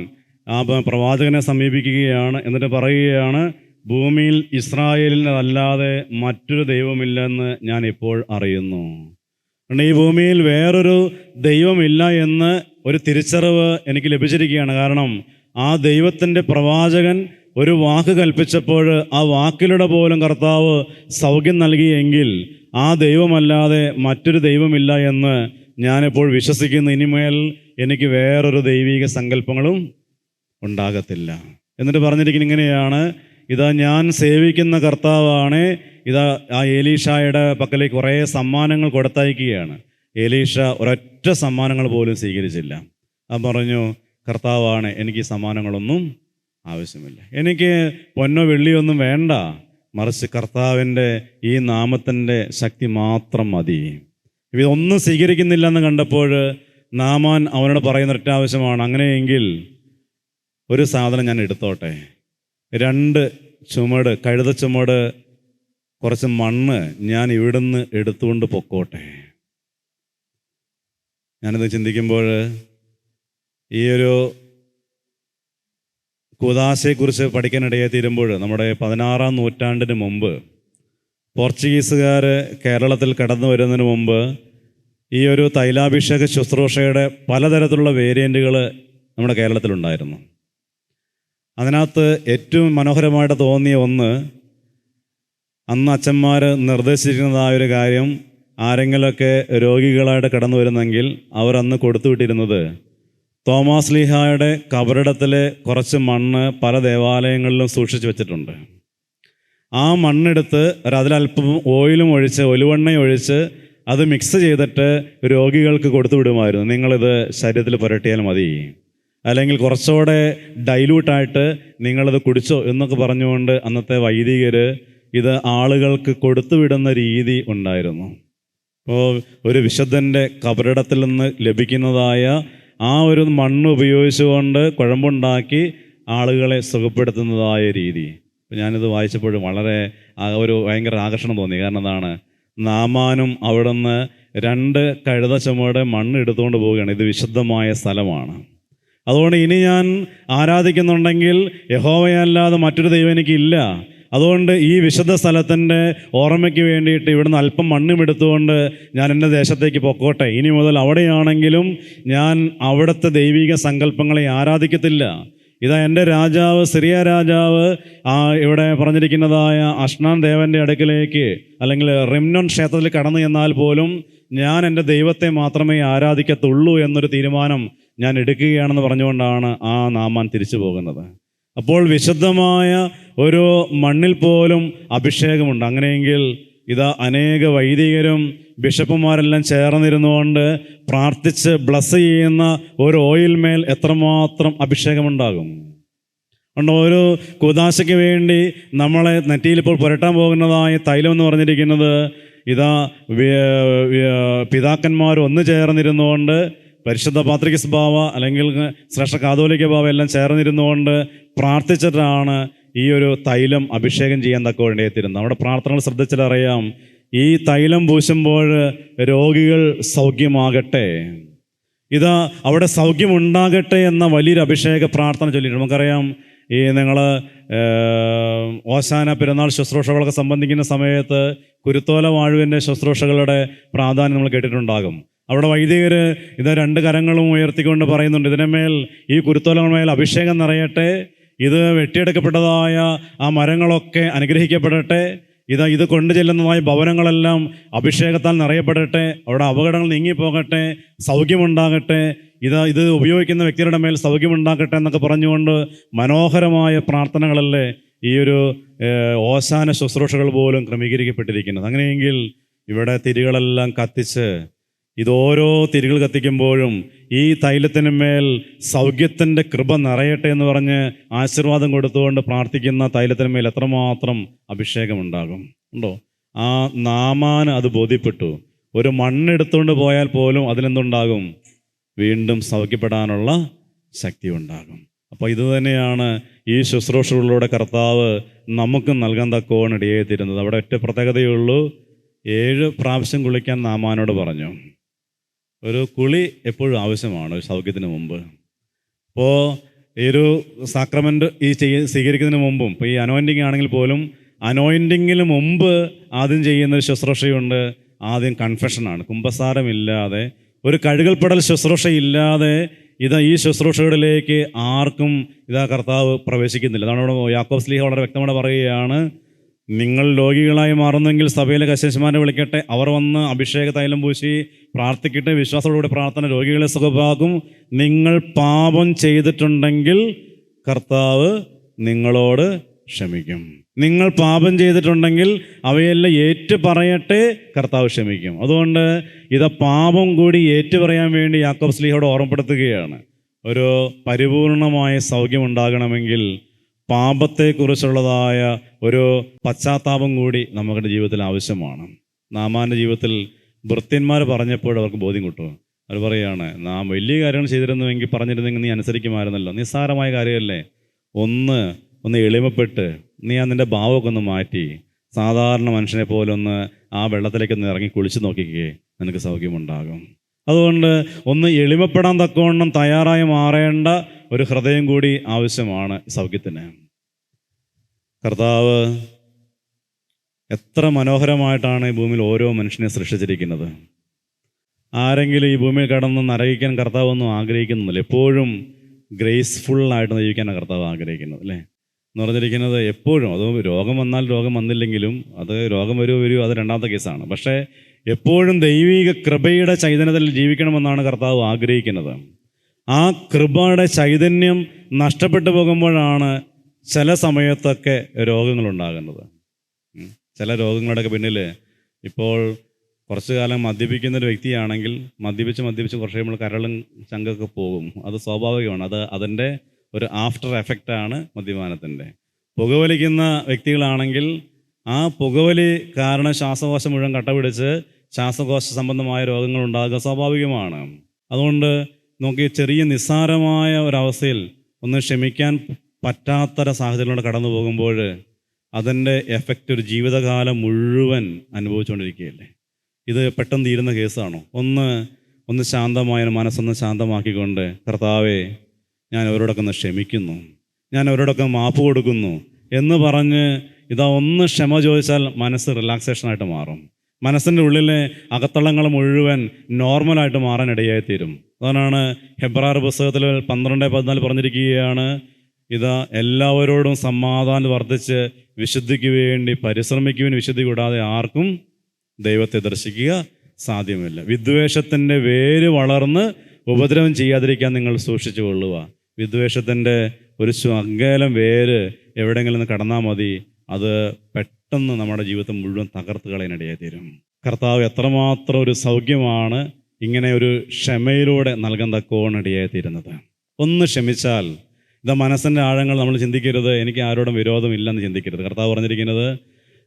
ആ പ്രവാചകനെ സമീപിക്കുകയാണ്. എന്നിട്ട് പറയുകയാണ്, ഭൂമിയിൽ ഇസ്രായേലിനല്ലാതെ മറ്റൊരു ദൈവമില്ലെന്ന് ഞാൻ ഇപ്പോൾ അറിയുന്നു. ഈ ഭൂമിയിൽ വേറൊരു ദൈവമില്ല എന്ന് ഒരു തിരിച്ചറിവ് എനിക്ക് ലഭിച്ചിരിക്കുകയാണ്. കാരണം ആ ദൈവത്തിൻ്റെ പ്രവാചകൻ ഒരു വാക്ക് കൽപ്പിച്ചപ്പോൾ ആ വാക്കിലൂടെ പോലും കർത്താവ് സൗഖ്യം നൽകിയെങ്കിൽ ആ ദൈവമല്ലാതെ മറ്റൊരു ദൈവമില്ല എന്ന് ഞാനിപ്പോൾ വിശ്വസിക്കുന്നു. ഇനിമേൽ എനിക്ക് വേറൊരു ദൈവിക സങ്കല്പങ്ങളും ഉണ്ടാകത്തില്ല. എന്നിട്ട് പറഞ്ഞിരിക്കുന്നത് ഇങ്ങനെയാണ്, ഇതാ ഞാൻ സേവിക്കുന്ന കർത്താവാണ്. ഇതാ ആ എലീഷായുടെ പക്കലേക്ക് കുറേ സമ്മാനങ്ങൾ കൊടുത്തയക്കുകയാണ്. എലീഷ ഒരൊറ്റ സമ്മാനങ്ങൾ പോലും സ്വീകരിച്ചില്ല. അവൻ പറഞ്ഞു, കർത്താവാണ്, എനിക്ക് ഈ സമ്മാനങ്ങളൊന്നും ആവശ്യമില്ല, എനിക്ക് പൊന്നോ വെള്ളിയൊന്നും വേണ്ട, മറിച്ച് കർത്താവിൻ്റെ ഈ നാമത്തിൻ്റെ ശക്തി മാത്രം മതി. ഇതൊന്നും സ്വീകരിക്കുന്നില്ല എന്ന് കണ്ടപ്പോൾ നാമാൻ അവനോട് പറയുന്ന ഒറ്റ ആവശ്യമാണ്, അങ്ങനെയെങ്കിൽ ഒരു സാധനം ഞാൻ എടുത്തോട്ടെ, 2 ചുമട് കഴുത ചുമട് കുറച്ച് മണ്ണ് ഞാൻ ഇവിടുന്ന് എടുത്തുകൊണ്ട് പൊക്കോട്ടെ. ഞാനിത് ചിന്തിക്കുമ്പോൾ ഈ ഒരു കൂദാശയെക്കുറിച്ച് പഠിക്കാനിടയായി തീരുമ്പോൾ നമ്മുടെ 16-ാം നൂറ്റാണ്ടിന് മുമ്പ് പോർച്ചുഗീസുകാർ കേരളത്തിൽ കടന്നു വരുന്നതിന് മുമ്പ് ഈ ഒരു തൈലാഭിഷേക ശുശ്രൂഷയുടെ പലതരത്തിലുള്ള വേരിയൻറ്റുകൾ നമ്മുടെ കേരളത്തിലുണ്ടായിരുന്നു. അതിനകത്ത് ഏറ്റവും മനോഹരമായിട്ട് തോന്നിയ ഒന്ന്, അന്ന് അച്ഛന്മാർ നിർദ്ദേശിച്ചിരുന്നതായൊരു കാര്യം, ആരെങ്കിലുമൊക്കെ രോഗികളായിട്ട് കടന്നു വരുന്നെങ്കിൽ അവർ അന്ന് കൊടുത്തുവിട്ടിരുന്നത് തോമാസ് ലീഹായുടെ കബറിടത്തിലെ കുറച്ച് മണ്ണ് പല ദേവാലയങ്ങളിലും സൂക്ഷിച്ചു വെച്ചിട്ടുണ്ട്. ആ മണ്ണെടുത്ത് അതിലല്പം ഓയിലും ഒഴിച്ച് ഒലിവെണ്ണയും ഒഴിച്ച് അത് മിക്സ് ചെയ്തിട്ട് രോഗികൾക്ക് കൊടുത്തു വിടുമായിരുന്നു. നിങ്ങളിത് ശരീരത്തിൽ പുരട്ടിയാൽ മതി, അല്ലെങ്കിൽ കുറച്ചുകൂടെ ഡൈല്യൂട്ടായിട്ട് നിങ്ങളത് കുടിച്ചോ എന്നൊക്കെ പറഞ്ഞുകൊണ്ട് അന്നത്തെ വൈദികർ ഇത് ആളുകൾക്ക് കൊടുത്തുവിടുന്ന രീതി ഉണ്ടായിരുന്നു. അപ്പോൾ ഒരു വിശുദ്ധൻ്റെ കബറിടത്തിൽ നിന്ന് ലഭിക്കുന്നതായ ആ ഒരു മണ്ണ് ഉപയോഗിച്ചുകൊണ്ട് കുഴമ്പുണ്ടാക്കി ആളുകളെ സുഖപ്പെടുത്തുന്നതായ രീതി. അപ്പോൾ ഞാനിത് വായിച്ചപ്പോഴും വളരെ ഒരു ഭയങ്കര ആകർഷണം തോന്നി. കാരണം എന്താണ്, നാമാനും അവിടുന്ന് 2 കഴുത ചുമട് മണ്ണ് എടുത്തുകൊണ്ട് പോവുകയാണ്. ഇത് വിശുദ്ധമായ സ്ഥലമാണ്. അതുകൊണ്ട് ഇനി ഞാൻ ആരാധിക്കുന്നുണ്ടെങ്കിൽ യഹോവയല്ലാതെ മറ്റൊരു ദൈവം എനിക്കില്ല. അതുകൊണ്ട് ഈ വിശുദ്ധ സ്ഥലത്തിൻ്റെ ഓർമ്മയ്ക്ക് വേണ്ടിയിട്ട് ഇവിടുന്ന് അല്പം മണ്ണും എടുത്തുകൊണ്ട് ഞാൻ എൻ്റെ ദേശത്തേക്ക് പൊക്കോട്ടെ. ഇനി മുതൽ അവിടെയാണെങ്കിലും ഞാൻ അവിടുത്തെ ദൈവിക സങ്കല്പങ്ങളെ ആരാധിക്കത്തില്ല. ഇതാ എൻ്റെ രാജാവ്, സിറിയ രാജാവ് ഇവിടെ പറഞ്ഞിരിക്കുന്നതായ അഷ്നാൻ ദേവൻ്റെ അടുക്കിലേക്ക് അല്ലെങ്കിൽ റിമ്നോൻ ക്ഷേത്രത്തിൽ കടന്നു ചെന്നാൽ പോലും ഞാൻ എൻ്റെ ദൈവത്തെ മാത്രമേ ആരാധിക്കത്തുള്ളൂ എന്നൊരു തീരുമാനം ഞാൻ എടുക്കുകയാണെന്ന് പറഞ്ഞുകൊണ്ടാണ് ആ നാമാൻ തിരിച്ചു പോകുന്നത്. അപ്പോൾ വിശുദ്ധമായ ഒരു മണ്ണിൽ പോലും അഭിഷേകമുണ്ട്. അങ്ങനെയെങ്കിൽ ഇതാ അനേക വൈദികരും ബിഷപ്പുമാരെല്ലാം ചേർന്നിരുന്നുകൊണ്ട് പ്രാർത്ഥിച്ച് ബ്ലസ് ചെയ്യുന്ന ഒരു ഓയിൽ മേൽ എത്രമാത്രം അഭിഷേകമുണ്ടാകും. അതുകൊണ്ട് ഒരു കൂദാശയ്ക്ക് വേണ്ടി നമ്മളെ നെറ്റിയിൽ ഇപ്പോൾ പുരട്ടാൻ പോകുന്നതായ തൈലം എന്ന് പറഞ്ഞിരിക്കുന്നത് ഇതാ പിതാക്കന്മാർ ഒന്ന് ചേർന്നിരുന്നുകൊണ്ട് പരിശുദ്ധ പാത്രികസ് ബാവ അല്ലെങ്കിൽ ശ്രേഷ്ഠ കാതോലിക്ക ബാവ എല്ലാം ചേർന്നിരുന്നുകൊണ്ട് പ്രാർത്ഥിച്ചിട്ടാണ് ഈ ഒരു തൈലം അഭിഷേകം ചെയ്യാൻ തക്കവേണ്ടി എത്തിയിരുന്നത്. നമ്മുടെ പ്രാർത്ഥനകൾ ശ്രദ്ധിച്ചാലറിയാം, ഈ തൈലം പൂശുമ്പോൾ രോഗികൾ സൗഖ്യമാകട്ടെ, ഇതാ അവിടെ സൗഖ്യമുണ്ടാകട്ടെ എന്ന വലിയൊരു അഭിഷേക പ്രാർത്ഥന ചൊല്ലിയിട്ട് നമുക്കറിയാം. ഈ നിങ്ങൾ ഓശാന പെരുന്നാൾ ശുശ്രൂഷകളൊക്കെ സംബന്ധിക്കുന്ന സമയത്ത് കുരുത്തോല വാഴുവിൻ്റെ ശുശ്രൂഷകളുടെ പ്രാധാന്യം നമ്മൾ കേട്ടിട്ടുണ്ടാകും. അവിടെ വൈദികർ ഇത് 2 കരങ്ങളും ഉയർത്തിക്കൊണ്ട് പറയുന്നുണ്ട്, ഇതിനുമേൽ ഈ കുരുത്തോലമേൽ അഭിഷേകം നിറയട്ടെ, ഇത് വെട്ടിയെടുക്കപ്പെട്ടതായ ആ മരങ്ങളൊക്കെ അനുഗ്രഹിക്കപ്പെടട്ടെ, ഇത് കൊണ്ടു ചെല്ലുന്നതായ ഭവനങ്ങളെല്ലാം അഭിഷേകത്താൽ നിറയപ്പെടട്ടെ, അവിടെ അപകടങ്ങൾ നീങ്ങിപ്പോകട്ടെ, സൗഖ്യമുണ്ടാകട്ടെ, ഇത് ഉപയോഗിക്കുന്ന വ്യക്തികളുടെ മേൽ സൗഖ്യമുണ്ടാകട്ടെ എന്നൊക്കെ പറഞ്ഞുകൊണ്ട് മനോഹരമായ പ്രാർത്ഥനകളല്ലേ ഈ ഒരു ഓശാന ശുശ്രൂഷകൾ പോലും ക്രമീകരിക്കപ്പെട്ടിരിക്കുന്നത്. അങ്ങനെയെങ്കിൽ ഇവിടെ തിരികളെല്ലാം കത്തിച്ച് ഇതോരോ തിരികൾ കത്തിക്കുമ്പോഴും ഈ തൈലത്തിന് മേൽ സൗഖ്യത്തിൻ്റെ കൃപ നിറയട്ടെ എന്ന് പറഞ്ഞ് ആശീർവാദം കൊടുത്തുകൊണ്ട് പ്രാർത്ഥിക്കുന്ന തൈലത്തിന് മേൽ എത്രമാത്രം അഭിഷേകമുണ്ടാകും ഉണ്ടോ? ആ നാമാന് അത് ബോധ്യപ്പെട്ടു. ഒരു മണ്ണെടുത്തുകൊണ്ട് പോയാൽ പോലും അതിലെന്തുണ്ടാകും? വീണ്ടും സൗഖ്യപ്പെടാനുള്ള ശക്തി ഉണ്ടാകും. അപ്പോൾ ഇതുതന്നെയാണ് ഈ ശുശ്രൂഷകളിലൂടെ കർത്താവ് നമുക്ക് നൽകാൻ തക്കോണം ഇടയായി തരുന്നത്. അവിടെ ഒറ്റ പ്രത്യേകതയുള്ളൂ, 7 പ്രാവശ്യം കുളിക്കാൻ നാമാനോട് പറഞ്ഞു. ഒരു കുളി എപ്പോഴും ആവശ്യമാണ് ഒരു സൗഖ്യത്തിന് മുമ്പ്. അപ്പോൾ ഈ ഒരു സാക്രമെൻറ്റ് സ്വീകരിക്കുന്നതിന് മുമ്പും, ഇപ്പോൾ ഈ അനോയിൻറ്റിങ് ആണെങ്കിൽ പോലും അനോയിൻറ്റിങ്ങിന് മുമ്പ് ആദ്യം ചെയ്യുന്നൊരു ശുശ്രൂഷയുണ്ട്. ആദ്യം കൺഫെഷനാണ്. കുമ്പസാരമില്ലാതെ, ഒരു കഴുകൽപ്പെടൽ ശുശ്രൂഷയില്ലാതെ ഈ ശുശ്രൂഷകളിലേക്ക് ആർക്കും കർത്താവ് പ്രവേശിക്കുന്നില്ല. അതാണ് ഇവിടെ യാക്കോബ് ശ്ലീഹ വളരെ വ്യക്തമായി പറയുകയാണ്, നിങ്ങൾ രോഗികളായി മാറുന്നെങ്കിൽ സഭയിലെ കശേഷന്മാരെ വിളിക്കട്ടെ, അവർ വന്ന് അഭിഷേക തൈലം പൂശി പ്രാർത്ഥിക്കട്ടെ, വിശ്വാസത്തോടുകൂടി പ്രാർത്ഥന രോഗികളെ സുഖമാക്കും. നിങ്ങൾ പാപം ചെയ്തിട്ടുണ്ടെങ്കിൽ കർത്താവ് നിങ്ങളോട് ക്ഷമിക്കും. നിങ്ങൾ പാപം ചെയ്തിട്ടുണ്ടെങ്കിൽ അവയെല്ലാം ഏറ്റു പറയട്ടെ, കർത്താവ് ക്ഷമിക്കും. അതുകൊണ്ട് പാപം കൂടി ഏറ്റു പറയാൻ വേണ്ടി യാക്കോബ് ശ്ലീഹയോട് ഓർമ്മപ്പെടുത്തുകയാണ്. ഒരു പരിപൂർണമായ സൗഖ്യം ഉണ്ടാകണമെങ്കിൽ പാപത്തെക്കുറിച്ചുള്ളതായ ഒരു പശ്ചാത്താപം കൂടി നമ്മുടെ ജീവിതത്തിൽ ആവശ്യമാണ്. നാമാൻ്റെ ജീവിതത്തിൽ ഭൃത്യന്മാർ പറഞ്ഞപ്പോൾ അവർക്ക് ബോധ്യം കിട്ടും. അവർ പറയുകയാണ്, നാം വലിയ കാര്യങ്ങൾ ചെയ്തിരുന്നുവെങ്കിൽ പറഞ്ഞിരുന്നെങ്കിൽ നീ അനുസരിക്കുമായിരുന്നല്ലോ, നിസ്സാരമായ കാര്യമല്ലേ, ഒന്ന് എളിമപ്പെട്ട് നീ നിൻ്റെ ഭാവമൊക്കെ ഒന്ന് മാറ്റി സാധാരണ മനുഷ്യനെ പോലെ ഒന്ന് ആ വെള്ളത്തിലേക്കൊന്ന് ഇറങ്ങി കുളിച്ച് നോക്കിക്കേ, നിനക്ക് സൗഖ്യമുണ്ടാകും. അതുകൊണ്ട് ഒന്ന് എളിമപ്പെടാൻ തക്കവണ്ണം തയ്യാറായി മാറേണ്ട ഒരു ഹൃദയം കൂടി ആവശ്യമാണ് സൗഖ്യത്തിന്. കർത്താവ് എത്ര മനോഹരമായിട്ടാണ് ഈ ഭൂമിയിൽ ഓരോ മനുഷ്യനെ സൃഷ്ടിച്ചിരിക്കുന്നത്. ആരെങ്കിലും ഈ ഭൂമിയിൽ കടന്ന് നരകിക്കാൻ കർത്താവ് ഒന്നും ആഗ്രഹിക്കുന്നില്ല. എപ്പോഴും ഗ്രേസ്ഫുള്ളായിട്ട് ജീവിക്കാനാണ് കർത്താവ് ആഗ്രഹിക്കുന്നത്, അല്ലേ? എന്ന് പറഞ്ഞിരിക്കുന്നത് എപ്പോഴും, അത് രോഗം വന്നാൽ രോഗം വന്നില്ലെങ്കിലും അത് രോഗം വരുമോ അത് രണ്ടാമത്തെ കേസാണ്. പക്ഷേ എപ്പോഴും ദൈവിക കൃപയുടെ ചൈതന്യത്തിൽ ജീവിക്കണമെന്നാണ് കർത്താവ് ആഗ്രഹിക്കുന്നത്. ആ കൃപയുടെ ചൈതന്യം നഷ്ടപ്പെട്ടു പോകുമ്പോഴാണ് ചില സമയത്തൊക്കെ രോഗങ്ങളുണ്ടാകുന്നത്. ചില രോഗങ്ങളുടെയൊക്കെ പിന്നിൽ ഇപ്പോൾ കുറച്ചു കാലം മദ്യപിക്കുന്നൊരു വ്യക്തിയാണെങ്കിൽ മദ്യപിച്ച് കുറച്ച് നമ്മൾ കരളും ചങ്കൊക്കെ പോകും. അത് സ്വാഭാവികമാണ്. അതിൻ്റെ ഒരു ആഫ്റ്റർ എഫക്റ്റാണ് മദ്യപാനത്തിൻ്റെ. പുകവലിക്കുന്ന വ്യക്തികളാണെങ്കിൽ ആ പുകവലി കാരണം ശ്വാസകോശം മുഴുവൻ കട്ട പിടിച്ച് ശ്വാസകോശ സംബന്ധമായ രോഗങ്ങൾ ഉണ്ടാകുക സ്വാഭാവികമാണ്. അതുകൊണ്ട് നമുക്ക് ചെറിയ നിസ്സാരമായ ഒരവസ്ഥയിൽ ഒന്ന് ക്ഷമിക്കാൻ പറ്റാത്തൊരു സാഹചര്യങ്ങളോട് കടന്നു പോകുമ്പോൾ അതിൻ്റെ എഫക്റ്റ് ഒരു ജീവിതകാലം മുഴുവൻ അനുഭവിച്ചുകൊണ്ടിരിക്കുകയല്ലേ. ഇത് പെട്ടെന്ന് തീരുന്ന കേസാണോ? ഒന്ന് ശാന്തമായ മനസ്സൊന്ന് ശാന്തമാക്കിക്കൊണ്ട്, കർത്താവേ ഞാൻ അവരോടൊക്കെ ഒന്ന് ക്ഷമിക്കുന്നു, ഞാൻ അവരോടൊക്കെ മാപ്പ് കൊടുക്കുന്നു എന്ന് പറഞ്ഞ് ഒന്ന് ക്ഷമ ചോദിച്ചാൽ മനസ്സ് റിലാക്സേഷനായിട്ട് മാറും. മനസ്സിൻ്റെ ഉള്ളിലെ അകത്തളങ്ങൾ മുഴുവൻ നോർമലായിട്ട് മാറാൻ ഇടയായിത്തീരും. അതാണ് ഹെബ്രായർ പുസ്തകത്തിൽ 12:14 പറഞ്ഞിരിക്കുകയാണ്, എല്ലാവരോടും സമാധാനം വർദ്ധിച്ച് വിശുദ്ധിക്ക് വേണ്ടി പരിശ്രമിക്കുവാൻ, വിശുദ്ധി കൂടാതെ ആർക്കും ദൈവത്തെ ദർശിക്കുക സാധ്യമല്ല. വിദ്വേഷത്തിൻ്റെ വേര് വളർന്ന് ഉപദ്രവം ചെയ്യാതിരിക്കാൻ നിങ്ങൾ സൂക്ഷിച്ചു കൊള്ളുക. വിദ്വേഷത്തിൻ്റെ ഒരു ശകലം വേര് എവിടെയെങ്കിലും ഒന്ന് കടന്നാൽ മതി, അത് പെട്ടെന്ന് നമ്മുടെ ജീവിതം മുഴുവൻ തകർത്ത് കളയാനിടയായി തീരും. കർത്താവ് എത്രമാത്രം ഒരു സൗഖ്യമാണ് ഇങ്ങനെ ഒരു ക്ഷമയിലൂടെ നൽകാൻ തക്കോണം ഇടയായി തീരുന്നത്. ഒന്ന് ക്ഷമിച്ചാൽ മനസ്സിൻ്റെ ആഴങ്ങൾ നമ്മൾ ചിന്തിക്കരുത്, എനിക്ക് ആരോടും വിരോധമില്ലെന്ന് ചിന്തിക്കരുത്. കർത്താവ് പറഞ്ഞിരിക്കുന്നത്,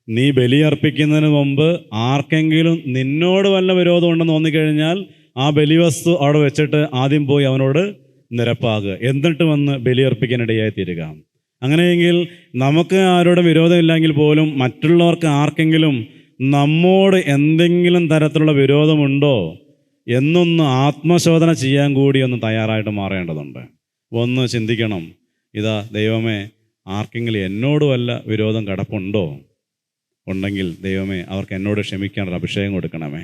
നീ ബലിയർപ്പിക്കുന്നതിന് മുമ്പ് ആർക്കെങ്കിലും നിന്നോട് വല്ല വിരോധം ഉണ്ടെന്ന് തോന്നിക്കഴിഞ്ഞാൽ ആ ബലിവസ്തു അവിടെ വെച്ചിട്ട് ആദ്യം പോയി അവനോട് നിരപ്പാകുക, എന്നിട്ട് വന്ന് ബലിയർപ്പിക്കാനിടയായി തീരുക. അങ്ങനെയെങ്കിൽ നമുക്ക് ആരോടും വിരോധമില്ലെങ്കിൽ പോലും മറ്റുള്ളവർക്ക് ആർക്കെങ്കിലും നമ്മോട് എന്തെങ്കിലും തരത്തിലുള്ള വിരോധമുണ്ടോ എന്നൊന്ന് ആത്മശോധന ചെയ്യാൻ കൂടി ഒന്ന് തയ്യാറായിട്ട് മാറേണ്ടതുണ്ട്. ഒന്ന് ചിന്തിക്കണം, ഇതാ ദൈവമേ, ആർക്കെങ്കിലും എന്നോട് വല്ല വിരോധം കിടപ്പുണ്ടോ? ഉണ്ടെങ്കിൽ ദൈവമേ അവർക്ക് എന്നോട് ക്ഷമിക്കാനൊരു അഭിഷേകം കൊടുക്കണമേ.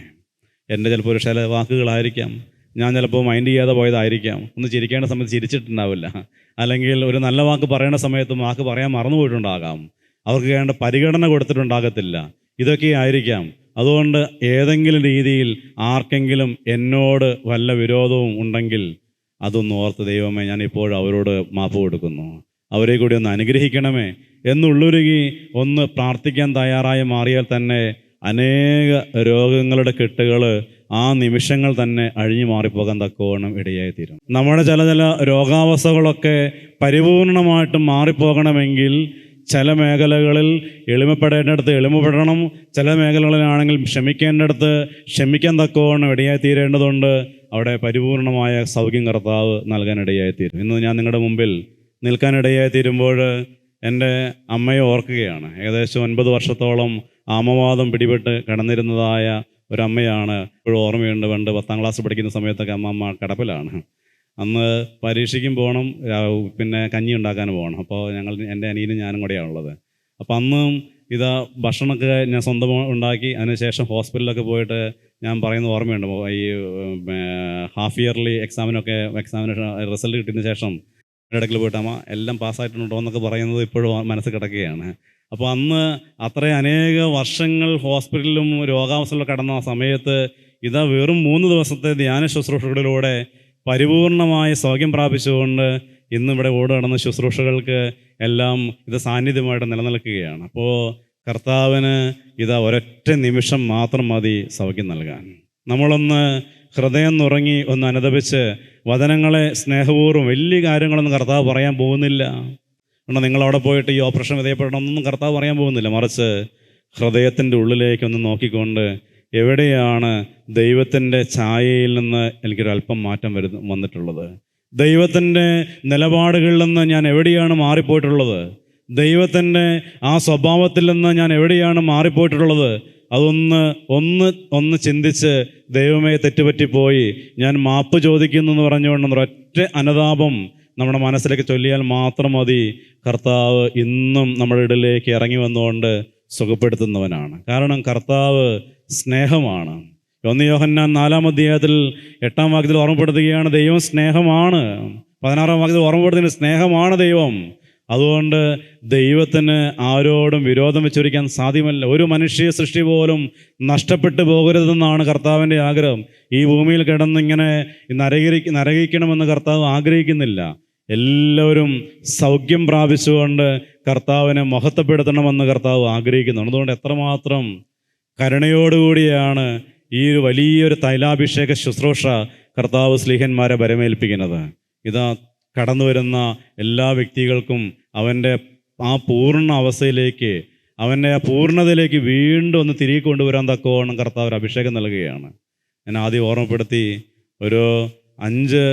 എൻ്റെ ചിലപ്പോൾ ഒരു ചില വാക്കുകളായിരിക്കാം, ഞാൻ ചിലപ്പോൾ മൈൻഡ് ചെയ്യാതെ പോയതായിരിക്കാം, ഒന്ന് ചിരിക്കേണ്ട സമയത്ത് ചിരിച്ചിട്ടുണ്ടാവില്ല, അല്ലെങ്കിൽ ഒരു നല്ല വാക്ക് പറയേണ്ട സമയത്ത് വാക്ക് പറയാൻ മറന്നുപോയിട്ടുണ്ടാകാം, അവർക്ക് വേണ്ട പരിഗണന കൊടുത്തിട്ടുണ്ടാകത്തില്ല. ഇതൊക്കെ ആയിരിക്കാം. അതുകൊണ്ട് ഏതെങ്കിലും രീതിയിൽ ആർക്കെങ്കിലും എന്നോട് വല്ല വിരോധവും ഉണ്ടെങ്കിൽ അതൊന്ന് ഓർത്ത് ദൈവമേ ഞാൻ ഇപ്പോഴും അവരോട് മാപ്പ് കൊടുക്കുന്നു, അവരെ കൂടി ഒന്ന് അനുഗ്രഹിക്കണമേ എന്നുള്ളൊരുങ്ങി ഒന്ന് പ്രാർത്ഥിക്കാൻ തയ്യാറായി മാറിയാൽ തന്നെ അനേക രോഗങ്ങളുടെ കെട്ടുകൾ ആ നിമിഷങ്ങൾ തന്നെ അഴിഞ്ഞു മാറിപ്പോകാൻ തക്കവണ്ണം ഇടയായിത്തീരും. നമ്മുടെ ചില രോഗാവസ്ഥകളൊക്കെ പരിപൂർണമായിട്ടും മാറിപ്പോകണമെങ്കിൽ ചില മേഖലകളിൽ എളിമപ്പെടേണ്ടടുത്ത് എളിമപ്പെടണം, ചില മേഖലകളിലാണെങ്കിൽ ക്ഷമിക്കേണ്ടടുത്ത് ക്ഷമിക്കാൻ തക്കവണ്ണം ഇടയായിത്തീരേണ്ടതുണ്ട്. അവിടെ പരിപൂർണമായ സൗഖ്യം കർത്താവ് നൽകാൻ ഇടയായിത്തീരും. ഇന്ന് ഞാൻ നിങ്ങളുടെ മുമ്പിൽ നിൽക്കാനിടയായിത്തീരുമ്പോൾ എൻ്റെ അമ്മയെ ഓർക്കുകയാണ്. ഏകദേശം 9 വർഷത്തോളം ആമവാദം പിടിപെട്ട് കിടന്നിരുന്നതായ ഒരമ്മയാണ്. ഇപ്പോഴും ഓർമ്മയുണ്ട്, പണ്ട് 10ാം ക്ലാസ് പഠിക്കുന്ന സമയത്തൊക്കെ അമ്മ കിടപ്പിലാണ്. അന്ന് പരീക്ഷയ്ക്കും പോകണം, പിന്നെ കഞ്ഞി ഉണ്ടാക്കാൻ പോകണം. അപ്പോൾ എൻ്റെ അനിയനും ഞാനും കൂടെയാണുള്ളത്. അപ്പോൾ അന്നും ഇതാ ഭക്ഷണമൊക്കെ ഞാൻ സ്വന്തം ഉണ്ടാക്കി അതിനുശേഷം ഹോസ്പിറ്റലിലൊക്കെ പോയിട്ട് ഞാൻ പറയുന്നത് ഓർമ്മയുണ്ട്. ഈ ഹാഫ് ഇയർലി എക്സാമിനേഷൻ റിസൾട്ട് കിട്ടിയതിന് ശേഷം ഇടയ്ക്കിൽ പോയിട്ട് അമ്മ എല്ലാം പാസ്സായിട്ടുണ്ടോ എന്നൊക്കെ പറയുന്നത് ഇപ്പോഴും മനസ്സിൽ കിടക്കുകയാണ്. അപ്പോൾ അന്ന് അത്രയും അനേക വർഷങ്ങൾ ഹോസ്പിറ്റലിലും രോഗാവസ്ഥയിലും കടന്ന സമയത്ത് ഇതാ വെറും 3 ദിവസത്തെ ധ്യാന ശുശ്രൂഷകളിലൂടെ പരിപൂർണമായ സൗഖ്യം പ്രാപിച്ചുകൊണ്ട് ഇന്നിവിടെ ഓടി നടന്ന ശുശ്രൂഷകൾക്ക് എല്ലാം ഇത് സാന്നിധ്യമായിട്ട് നിലനിൽക്കുകയാണ്. അപ്പോൾ കർത്താവിന് ഇതാ ഒരൊറ്റ നിമിഷം മാത്രം മതി സൗഖ്യം നൽകാൻ. നമ്മളൊന്ന് ഹൃദയം നുറങ്ങി ഒന്ന് അനുദപിച്ച് വചനങ്ങളെ സ്നേഹപൂർവ്വം വലിയ കാര്യങ്ങളൊന്നും കർത്താവ് പറയാൻ പോകുന്നില്ല. കാരണം നിങ്ങളവിടെ പോയിട്ട് ഈ ഓപ്പറേഷൻ വിധേയപ്പെടണമെന്നൊന്നും കർത്താവ് പറയാൻ പോകുന്നില്ല. മറിച്ച് ഹൃദയത്തിൻ്റെ ഉള്ളിലേക്കൊന്ന് നോക്കിക്കൊണ്ട് എവിടെയാണ് ദൈവത്തിൻ്റെ ഛായയിൽ നിന്ന് എനിക്കൊരല്പം മാറ്റം വന്നിട്ടുള്ളത്, ദൈവത്തിൻ്റെ നിലപാടുകളിൽ നിന്ന് ഞാൻ എവിടെയാണ് മാറിപ്പോയിട്ടുള്ളത്, ദൈവത്തിൻ്റെ ആ സ്വഭാവത്തിൽ നിന്ന് ഞാൻ എവിടെയാണ് മാറിപ്പോയിട്ടുള്ളത്, അതൊന്ന് ചിന്തിച്ച് ദൈവമേ തെറ്റുപറ്റിപ്പോയി ഞാൻ മാപ്പ് ചോദിക്കുന്നു എന്ന് പറഞ്ഞുകൊണ്ട് ഒരൊറ്റ അനുതാപം നമ്മുടെ മനസ്സിലേക്ക് ചൊല്ലിയാൽ മാത്രം മതി. കർത്താവ് ഇന്നും നമ്മുടെ ഇടയിലേക്ക് ഇറങ്ങി വന്നുകൊണ്ട് സുഖപ്പെടുത്തുന്നവനാണ്. കാരണം കർത്താവ് സ്നേഹമാണ്. 1 യോഹന്നാൻ 4-ാം അധ്യായത്തിൽ 8-ാം വാക്യത്തിൽ ഓർമ്മപ്പെടുത്തുകയാണ്, ദൈവം സ്നേഹമാണ്. 16-ാം വാക്യത്തിൽ ഓർമ്മപ്പെടുത്തുന്ന സ്നേഹമാണ് ദൈവം. അതുകൊണ്ട് ദൈവത്തിന് ആരോടും വിരോധം വെച്ചൊരിക്കാൻ സാധ്യമല്ല. ഒരു മനുഷ്യ സൃഷ്ടി പോലും നഷ്ടപ്പെട്ടു പോകരുതെന്നാണ് കർത്താവിൻ്റെ ആഗ്രഹം. ഈ ഭൂമിയിൽ കിടന്നിങ്ങനെ നരകിക്കണമെന്ന് കർത്താവ് ആഗ്രഹിക്കുന്നില്ല. എല്ലാവരും സൗഖ്യം പ്രാപിച്ചുകൊണ്ട് കർത്താവിനെ മഹത്വപ്പെടുത്തണമെന്ന് കർത്താവ് ആഗ്രഹിക്കുന്നുണ്ട്. അതുകൊണ്ട് എത്രമാത്രം കരുണയോടുകൂടിയാണ് ഈ ഒരു വലിയൊരു തൈലാഭിഷേക ശുശ്രൂഷ കർത്താവ് സ്ലീഹന്മാരെ വരമേൽപ്പിക്കുന്നത്. ഇതാ കടന്നു വരുന്ന എല്ലാ വ്യക്തികൾക്കും അവൻ്റെ ആ പൂർണ്ണ അവസ്ഥയിലേക്ക്, അവൻ്റെ ആ പൂർണ്ണതയിലേക്ക് വീണ്ടും ഒന്ന് തിരികെ കൊണ്ടുവരാൻ തക്കവണ്ണം കർത്താവ് ഒരു അഭിഷേകം നൽകുകയാണ്. ഞാൻ ആദ്യം ഓർമ്മപ്പെടുത്തി, ഒരു 5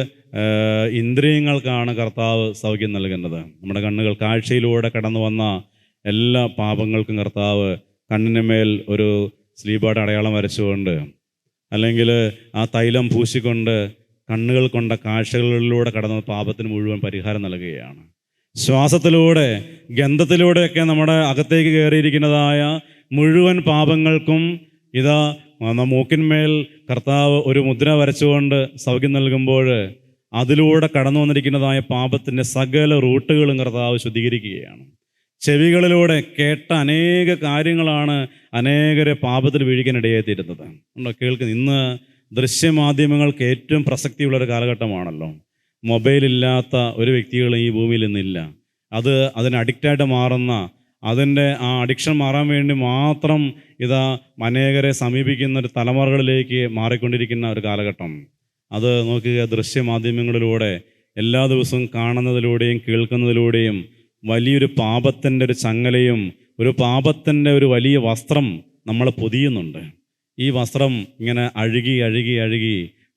ഇന്ദ്രിയങ്ങൾക്കാണ് കർത്താവ് സൗഖ്യം നൽകുന്നത്. നമ്മുടെ കണ്ണുകൾ കാഴ്ചയിലൂടെ കടന്നു വന്ന എല്ലാ പാപങ്ങൾക്കും കർത്താവ് കണ്ണിന് മേൽ ഒരു സ്ലീബാട് അടയാളം വരച്ചുകൊണ്ട്, അല്ലെങ്കിൽ ആ തൈലം പൂശിക്കൊണ്ട് കണ്ണുകൾ കൊണ്ട കാഴ്ചകളിലൂടെ കടന്ന പാപത്തിന് മുഴുവൻ പരിഹാരം നൽകുകയാണ്. ശ്വാസത്തിലൂടെ ഗന്ധത്തിലൂടെയൊക്കെ നമ്മുടെ അകത്തേക്ക് കയറിയിരിക്കുന്നതായ മുഴുവൻ പാപങ്ങൾക്കും ഇതാ മൂക്കിന്മേൽ കർത്താവ് ഒരു മുദ്ര വരച്ചുകൊണ്ട് സൗഖ്യം നൽകുമ്പോൾ അതിലൂടെ കടന്നു വന്നിരിക്കുന്നതായ പാപത്തിൻ്റെ സകല റൂട്ടുകളും കർത്താവ് ശുദ്ധീകരിക്കുകയാണ്. ചെവികളിലൂടെ കേട്ട അനേക കാര്യങ്ങളാണ് അനേകരെ പാപത്തിൽ വീഴിക്കാനിടയായിത്തീരുന്നത്. കേൾക്കുന്നത് ഇന്ന് ദൃശ്യമാധ്യമങ്ങൾക്ക് ഏറ്റവും പ്രസക്തിയുള്ളൊരു കാലഘട്ടമാണല്ലോ. മൊബൈലില്ലാത്ത ഒരു വ്യക്തികളും ഈ ഭൂമിയിൽ ഇന്നില്ല. അതിന് അഡിക്റ്റായിട്ട് മാറുന്ന, അതിൻ്റെ ആ അഡിക്ഷൻ മാറാൻ വേണ്ടി മാത്രം ഇതാ അനേകരെ സമീപിക്കുന്ന ഒരു തലമുറകളിലേക്ക് മാറിക്കൊണ്ടിരിക്കുന്ന ഒരു കാലഘട്ടം. അത് നോക്കുക, ദൃശ്യമാധ്യമങ്ങളിലൂടെ എല്ലാ ദിവസവും കാണുന്നതിലൂടെയും കേൾക്കുന്നതിലൂടെയും വലിയൊരു പാപത്തിൻ്റെ ഒരു ചങ്ങലയും ഒരു പാപത്തിൻ്റെ ഒരു വലിയ വസ്ത്രം നമ്മൾ പൊതിയുന്നുണ്ട്. ഈ വസ്ത്രം ഇങ്ങനെ അഴുകി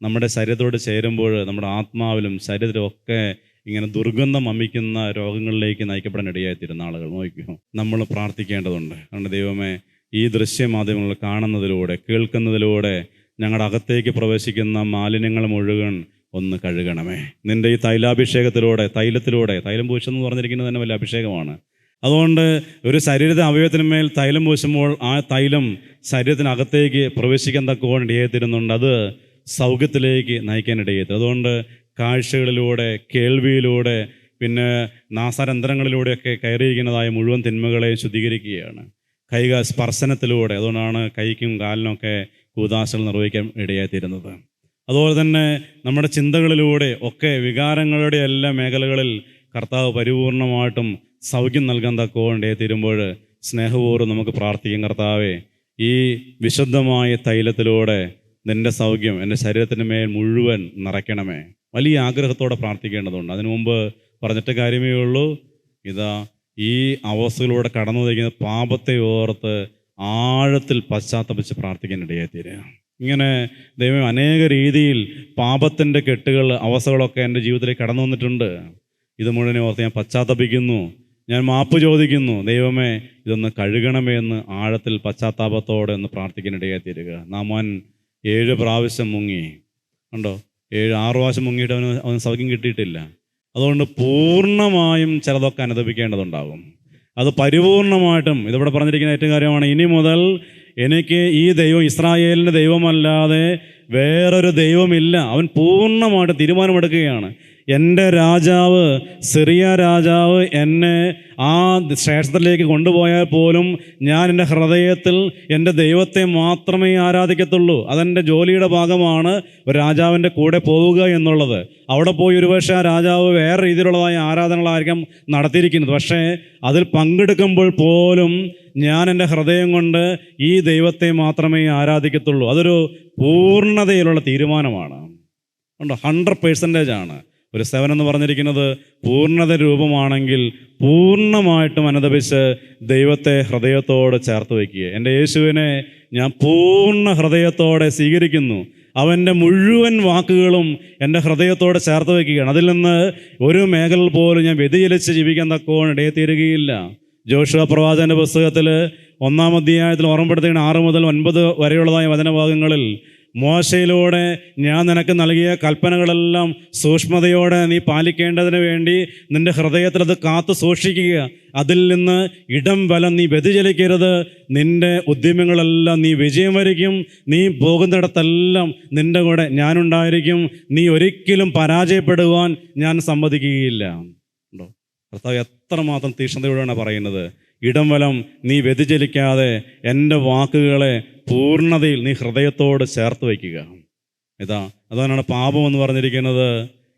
നമ്മുടെ ശരീരത്തോട് ചേരുമ്പോൾ നമ്മുടെ ആത്മാവിലും ശരീരത്തിലും ഒക്കെ ഇങ്ങനെ ദുർഗന്ധം വമിക്കുന്ന രോഗങ്ങളിലേക്ക് നയിക്കപ്പെടാൻ ഇടയായിത്തീരുന്ന ആളുകൾ നോക്കിയോ. നമ്മൾ പ്രാർത്ഥിക്കേണ്ടതുണ്ട്. അതുകൊണ്ട് ദൈവമേ, ഈ ദൃശ്യമാധ്യമങ്ങൾ കാണുന്നതിലൂടെ, കേൾക്കുന്നതിലൂടെ ഞങ്ങളുടെ അകത്തേക്ക് പ്രവേശിക്കുന്ന മാലിന്യങ്ങൾ മുഴുവൻ ഒന്ന് കഴുകണമേ. നിൻ്റെ ഈ തൈലത്തിലൂടെ, തൈലം പൂശെന്ന് പറഞ്ഞിരിക്കുന്നത് തന്നെ വലിയ അഭിഷേകമാണ്. അതുകൊണ്ട് ഒരു ശരീരത്തെ അവയവത്തിന്മേൽ തൈലം പൂശുമ്പോൾ ആ തൈലം ശരീരത്തിനകത്തേക്ക് പ്രവേശിക്കാൻ തക്കവണ്ണം ഇടയായിത്തീരുന്നുണ്ട്. അത് സൗഖ്യത്തിലേക്ക് നയിക്കാനിടയായിത്തീരും. അതുകൊണ്ട് കാഴ്ചകളിലൂടെ, കേൾവിയിലൂടെ, പിന്നെ നാസാരന്ധ്രങ്ങളിലൂടെയൊക്കെ കയറിയിരിക്കുന്നതായ മുഴുവൻ തിന്മകളെയും ശുദ്ധീകരിക്കുകയാണ്. സ്പർശനത്തിലൂടെ. അതുകൊണ്ടാണ് കൈക്കും കാലിനൊക്കെ കൂദാശകൾ നിർവഹിക്കാൻ ഇടയായിത്തീരുന്നത്. അതുപോലെ തന്നെ നമ്മുടെ ചിന്തകളിലൂടെ ഒക്കെ വികാരങ്ങളുടെ എല്ലാ മേഖലകളിൽ കർത്താവ് പരിപൂർണമായിട്ടും സൗഖ്യം നൽകാൻ തക്കോണ്ടേ തീരുമ്പോൾ സ്നേഹപൂർവ്വം നമുക്ക് പ്രാർത്ഥിക്കാം. കർത്താവേ, ഈ വിശുദ്ധമായ തൈലത്തിലൂടെ നിൻ്റെ സൗഖ്യം എൻ്റെ ശരീരത്തിൻ്റെ മേൽ മുഴുവൻ നിറയ്ക്കണമേ. വലിയ ആഗ്രഹത്തോടെ പ്രാർത്ഥിക്കേണ്ടതുണ്ട്. അതിനു മുമ്പ് പറഞ്ഞിട്ട് കാര്യമേ ഉള്ളൂ. ഇതാ ഈ അവസ്ഥയിലൂടെ കടന്നു വയ്ക്കുന്ന പാപത്തെ ഓർത്ത് ആഴത്തിൽ പശ്ചാത്തപിച്ച് പ്രാർത്ഥിക്കാനിടയായി തീരുക. ഇങ്ങനെ ദൈവം അനേക രീതിയിൽ പാപത്തിൻ്റെ കെട്ടുകൾ, അവസ്ഥകളൊക്കെ എൻ്റെ ജീവിതത്തിലേക്ക് കടന്നു വന്നിട്ടുണ്ട്. ഇത് മുഴുവനെ ഓർത്ത് ഞാൻ പശ്ചാത്തപിക്കുന്നു, ഞാൻ മാപ്പ് ചോദിക്കുന്നു. ദൈവമേ, ഇതൊന്ന് കഴുകണമേ എന്ന് ആഴത്തിൽ പശ്ചാത്താപത്തോടെ ഒന്ന് പ്രാർത്ഥിക്കാനിടയായി തീരുക. നാമാൻ 7 പ്രാവശ്യം മുങ്ങി, ഉണ്ടോ? 6 പ്രാവശ്യം മുങ്ങിയിട്ട് അവന് സൗഖ്യം കിട്ടിയിട്ടില്ല. അതുകൊണ്ട് പൂർണ്ണമായും ചിലതൊക്കെ അനുദപിക്കേണ്ടതുണ്ടാകും. അത് പരിപൂർണമായിട്ടും ഇതിവിടെ പറഞ്ഞിരിക്കുന്ന ഏറ്റവും കാര്യമാണ്. ഇനി മുതൽ എനിക്ക് ഈ ദൈവം ഇസ്രായേലിൻ്റെ ദൈവമല്ലാതെ വേറൊരു ദൈവമില്ല. അവൻ പൂർണ്ണമായിട്ട് തീരുമാനമെടുക്കുകയാണ്. എൻ്റെ രാജാവ്, സിറിയ രാജാവ് എന്നെ ആ ക്ഷേത്രത്തിലേക്ക് കൊണ്ടുപോയാൽ പോലും ഞാൻ എൻ്റെ ഹൃദയത്തിൽ എൻ്റെ ദൈവത്തെ മാത്രമേ ആരാധിക്കത്തുള്ളൂ. അതെൻ്റെ ജോലിയുടെ ഭാഗമാണ് ഒരു രാജാവിൻ്റെ കൂടെ പോവുക എന്നുള്ളത്. അവിടെ പോയി ഒരുപക്ഷെ ആ രാജാവ് വേറെ രീതിയിലുള്ളതായ ആരാധനകളായിരിക്കും നടത്തിയിരിക്കുന്നത്. പക്ഷേ അതിൽ പങ്കെടുക്കുമ്പോൾ പോലും ഞാൻ എൻ്റെ ഹൃദയം കൊണ്ട് ഈ ദൈവത്തെ മാത്രമേ ആരാധിക്കത്തുള്ളൂ. അതൊരു പൂർണ്ണതയിലുള്ള തീരുമാനമാണ്. ഉണ്ടോ? 100% ആണ്. ഒരു 7 എന്ന് പറഞ്ഞിരിക്കുന്നത് പൂർണ്ണത രൂപമാണെങ്കിൽ പൂർണ്ണമായിട്ടും അനുദപിച്ച് ദൈവത്തെ ഹൃദയത്തോട് ചേർത്ത് വയ്ക്കുക. എൻ്റെ യേശുവിനെ ഞാൻ പൂർണ്ണ ഹൃദയത്തോടെ സ്വീകരിക്കുന്നു. അവൻ്റെ മുഴുവൻ വാക്കുകളും എൻ്റെ ഹൃദയത്തോടെ ചേർത്ത് വയ്ക്കുകയാണ്. അതിൽ നിന്ന് ഒരു മേഖല പോലും ഞാൻ വ്യതിചലിച്ച് ജീവിക്കാൻ തക്കവണ്ണം ഇടയത്തീരുകയില്ല. ജോഷുവ പ്രവാചകൻ്റെ പുസ്തകത്തിൽ 1-ാം അധ്യായത്തിൽ ഓർമ്മപ്പെടുത്തുകയാണ് 6 മുതൽ 9 വരെയുള്ളതായ വചനഭാഗങ്ങളിൽ മോശയിലൂടെ ഞാൻ നിനക്ക് നൽകിയ കൽപ്പനകളെല്ലാം സൂക്ഷ്മതയോടെ നീ പാലിക്കേണ്ടതിന് വേണ്ടി നിൻ്റെ ഹൃദയത്തിൽ അത് കാത്തു സൂക്ഷിക്കുക. അതിൽ നിന്ന് ഇടം വലം നീ വ്യതിചലിക്കരുത്. നിൻ്റെ ഉദ്യമങ്ങളെല്ലാം നീ വിജയം വരിക്കും. നീ പോകുന്നിടത്തെല്ലാം നിൻ്റെ കൂടെ ഞാനുണ്ടായിരിക്കും. നീ ഒരിക്കലും പരാജയപ്പെടുവാൻ ഞാൻ സമ്മതിക്കുകയില്ല. ഉണ്ടോ? കർത്താവ് എത്രമാത്രം തീക്ഷ്ണതയോടെയാണ് പറയുന്നത്. ഇടം വലം നീ വ്യതിചലിക്കാതെ എൻ്റെ വാക്കുകളെ പൂർണ്ണതയിൽ നീ ഹൃദയത്തോട് ചേർത്ത് വയ്ക്കുക. അതാണ് പാപം എന്ന് പറഞ്ഞിരിക്കുന്നത്.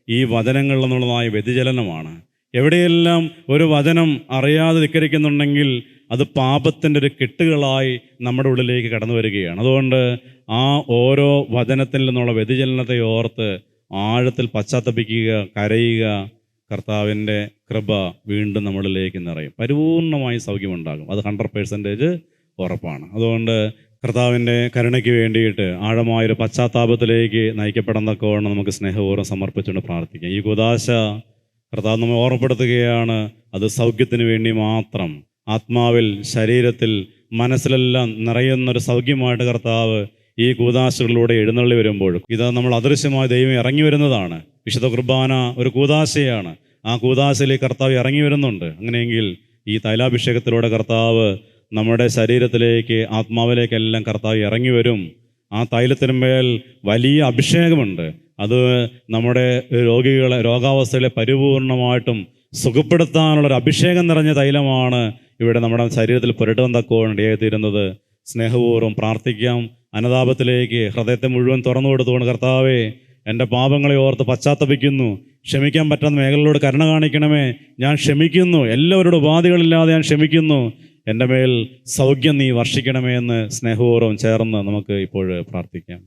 ഈ വചനങ്ങളിൽ നിന്നുള്ളതായ വ്യതിചലനമാണ്. എവിടെയെല്ലാം ഒരു വചനം അറിയാതെ ധിക്കരിക്കുന്നുണ്ടെങ്കിൽ അത് പാപത്തിൻ്റെ ഒരു കെട്ടുകളായി നമ്മുടെ ഉള്ളിലേക്ക് കടന്നു വരികയാണ്. അതുകൊണ്ട് ആ ഓരോ വചനത്തിൽ നിന്നുള്ള വ്യതിചലനത്തെ ഓർത്ത് ആഴത്തിൽ പശ്ചാത്തപിക്കുക, കരയുക. കർത്താവിൻ്റെ കൃപ വീണ്ടും നമ്മളിലേക്ക് നിറയും. പരിപൂർണമായി സൗഖ്യമുണ്ടാകും. അത് 100% ഉറപ്പാണ്. അതുകൊണ്ട് കർത്താവിൻ്റെ കരുണയ്ക്ക് വേണ്ടിയിട്ട് ആഴമായൊരു പശ്ചാത്താപത്തിലേക്ക് നയിക്കപ്പെടുന്നതൊക്കെ നമുക്ക് സ്നേഹപൂർവ്വം സമർപ്പിച്ചുകൊണ്ട് പ്രാർത്ഥിക്കാം. ഈ കൂദാശ കർത്താവ് നമ്മെ ഓർമ്മപ്പെടുത്തുകയാണ്. അത് സൗഖ്യത്തിന് വേണ്ടി മാത്രം, ആത്മാവിൽ, ശരീരത്തിൽ, മനസ്സിലെല്ലാം നിറയുന്നൊരു സൗഖ്യമായിട്ട് കർത്താവ് ഈ കൂദാശകളിലൂടെ എഴുന്നള്ളി വരുമ്പോൾ ഇത് നമ്മൾ അദൃശ്യമായ ദൈവം ഇറങ്ങി വരുന്നതാണ്. വിശുദ്ധ കുർബാന ഒരു കൂദാശയാണ്. ആ കൂദാശയിലേക്ക് കർത്താവ് ഇറങ്ങി വരുന്നുണ്ട്. അങ്ങനെയെങ്കിൽ ഈ തൈലാഭിഷേകത്തിലൂടെ കർത്താവ് നമ്മുടെ ശരീരത്തിലേക്ക്, ആത്മാവിലേക്കെല്ലാം കർത്താവ് ഇറങ്ങി വരും. ആ തൈലത്തിന്മേൽ വലിയ അഭിഷേകമുണ്ട്. അത് നമ്മുടെ രോഗാവസ്ഥകളെ പരിപൂർണമായിട്ടും സുഖപ്പെടുത്താനുള്ളൊരു അഭിഷേകം നിറഞ്ഞ തൈലമാണ് ഇവിടെ നമ്മുടെ ശരീരത്തിൽ പുരട്ടുവാൻ തക്കോണം ഇടയായിത്തീരുന്നത്. സ്നേഹപൂർവ്വം പ്രാർത്ഥിക്കാം. അനുതാപത്തിലേക്ക് ഹൃദയത്തെ മുഴുവൻ തുറന്നു കൊടുത്തുകൊണ്ട് കർത്താവേ, എൻ്റെ പാപങ്ങളെ ഓർത്ത് പശ്ചാത്തപിക്കുന്നു. ക്ഷമിക്കാൻ പറ്റുന്ന മേഖലകളോട് കരുണ കാണിക്കണമേ. ഞാൻ ക്ഷമിക്കുന്നു. എല്ലാവരോടും ഉപാധികളില്ലാതെ ഞാൻ ക്ഷമിക്കുന്നു. എൻ്റെ മേൽ സൗഖ്യം നീ വർഷിക്കണമേ എന്ന് സ്നേഹപൂർവ്വം ചേർന്ന് നമുക്ക് ഇപ്പോൾ പ്രാർത്ഥിക്കാം.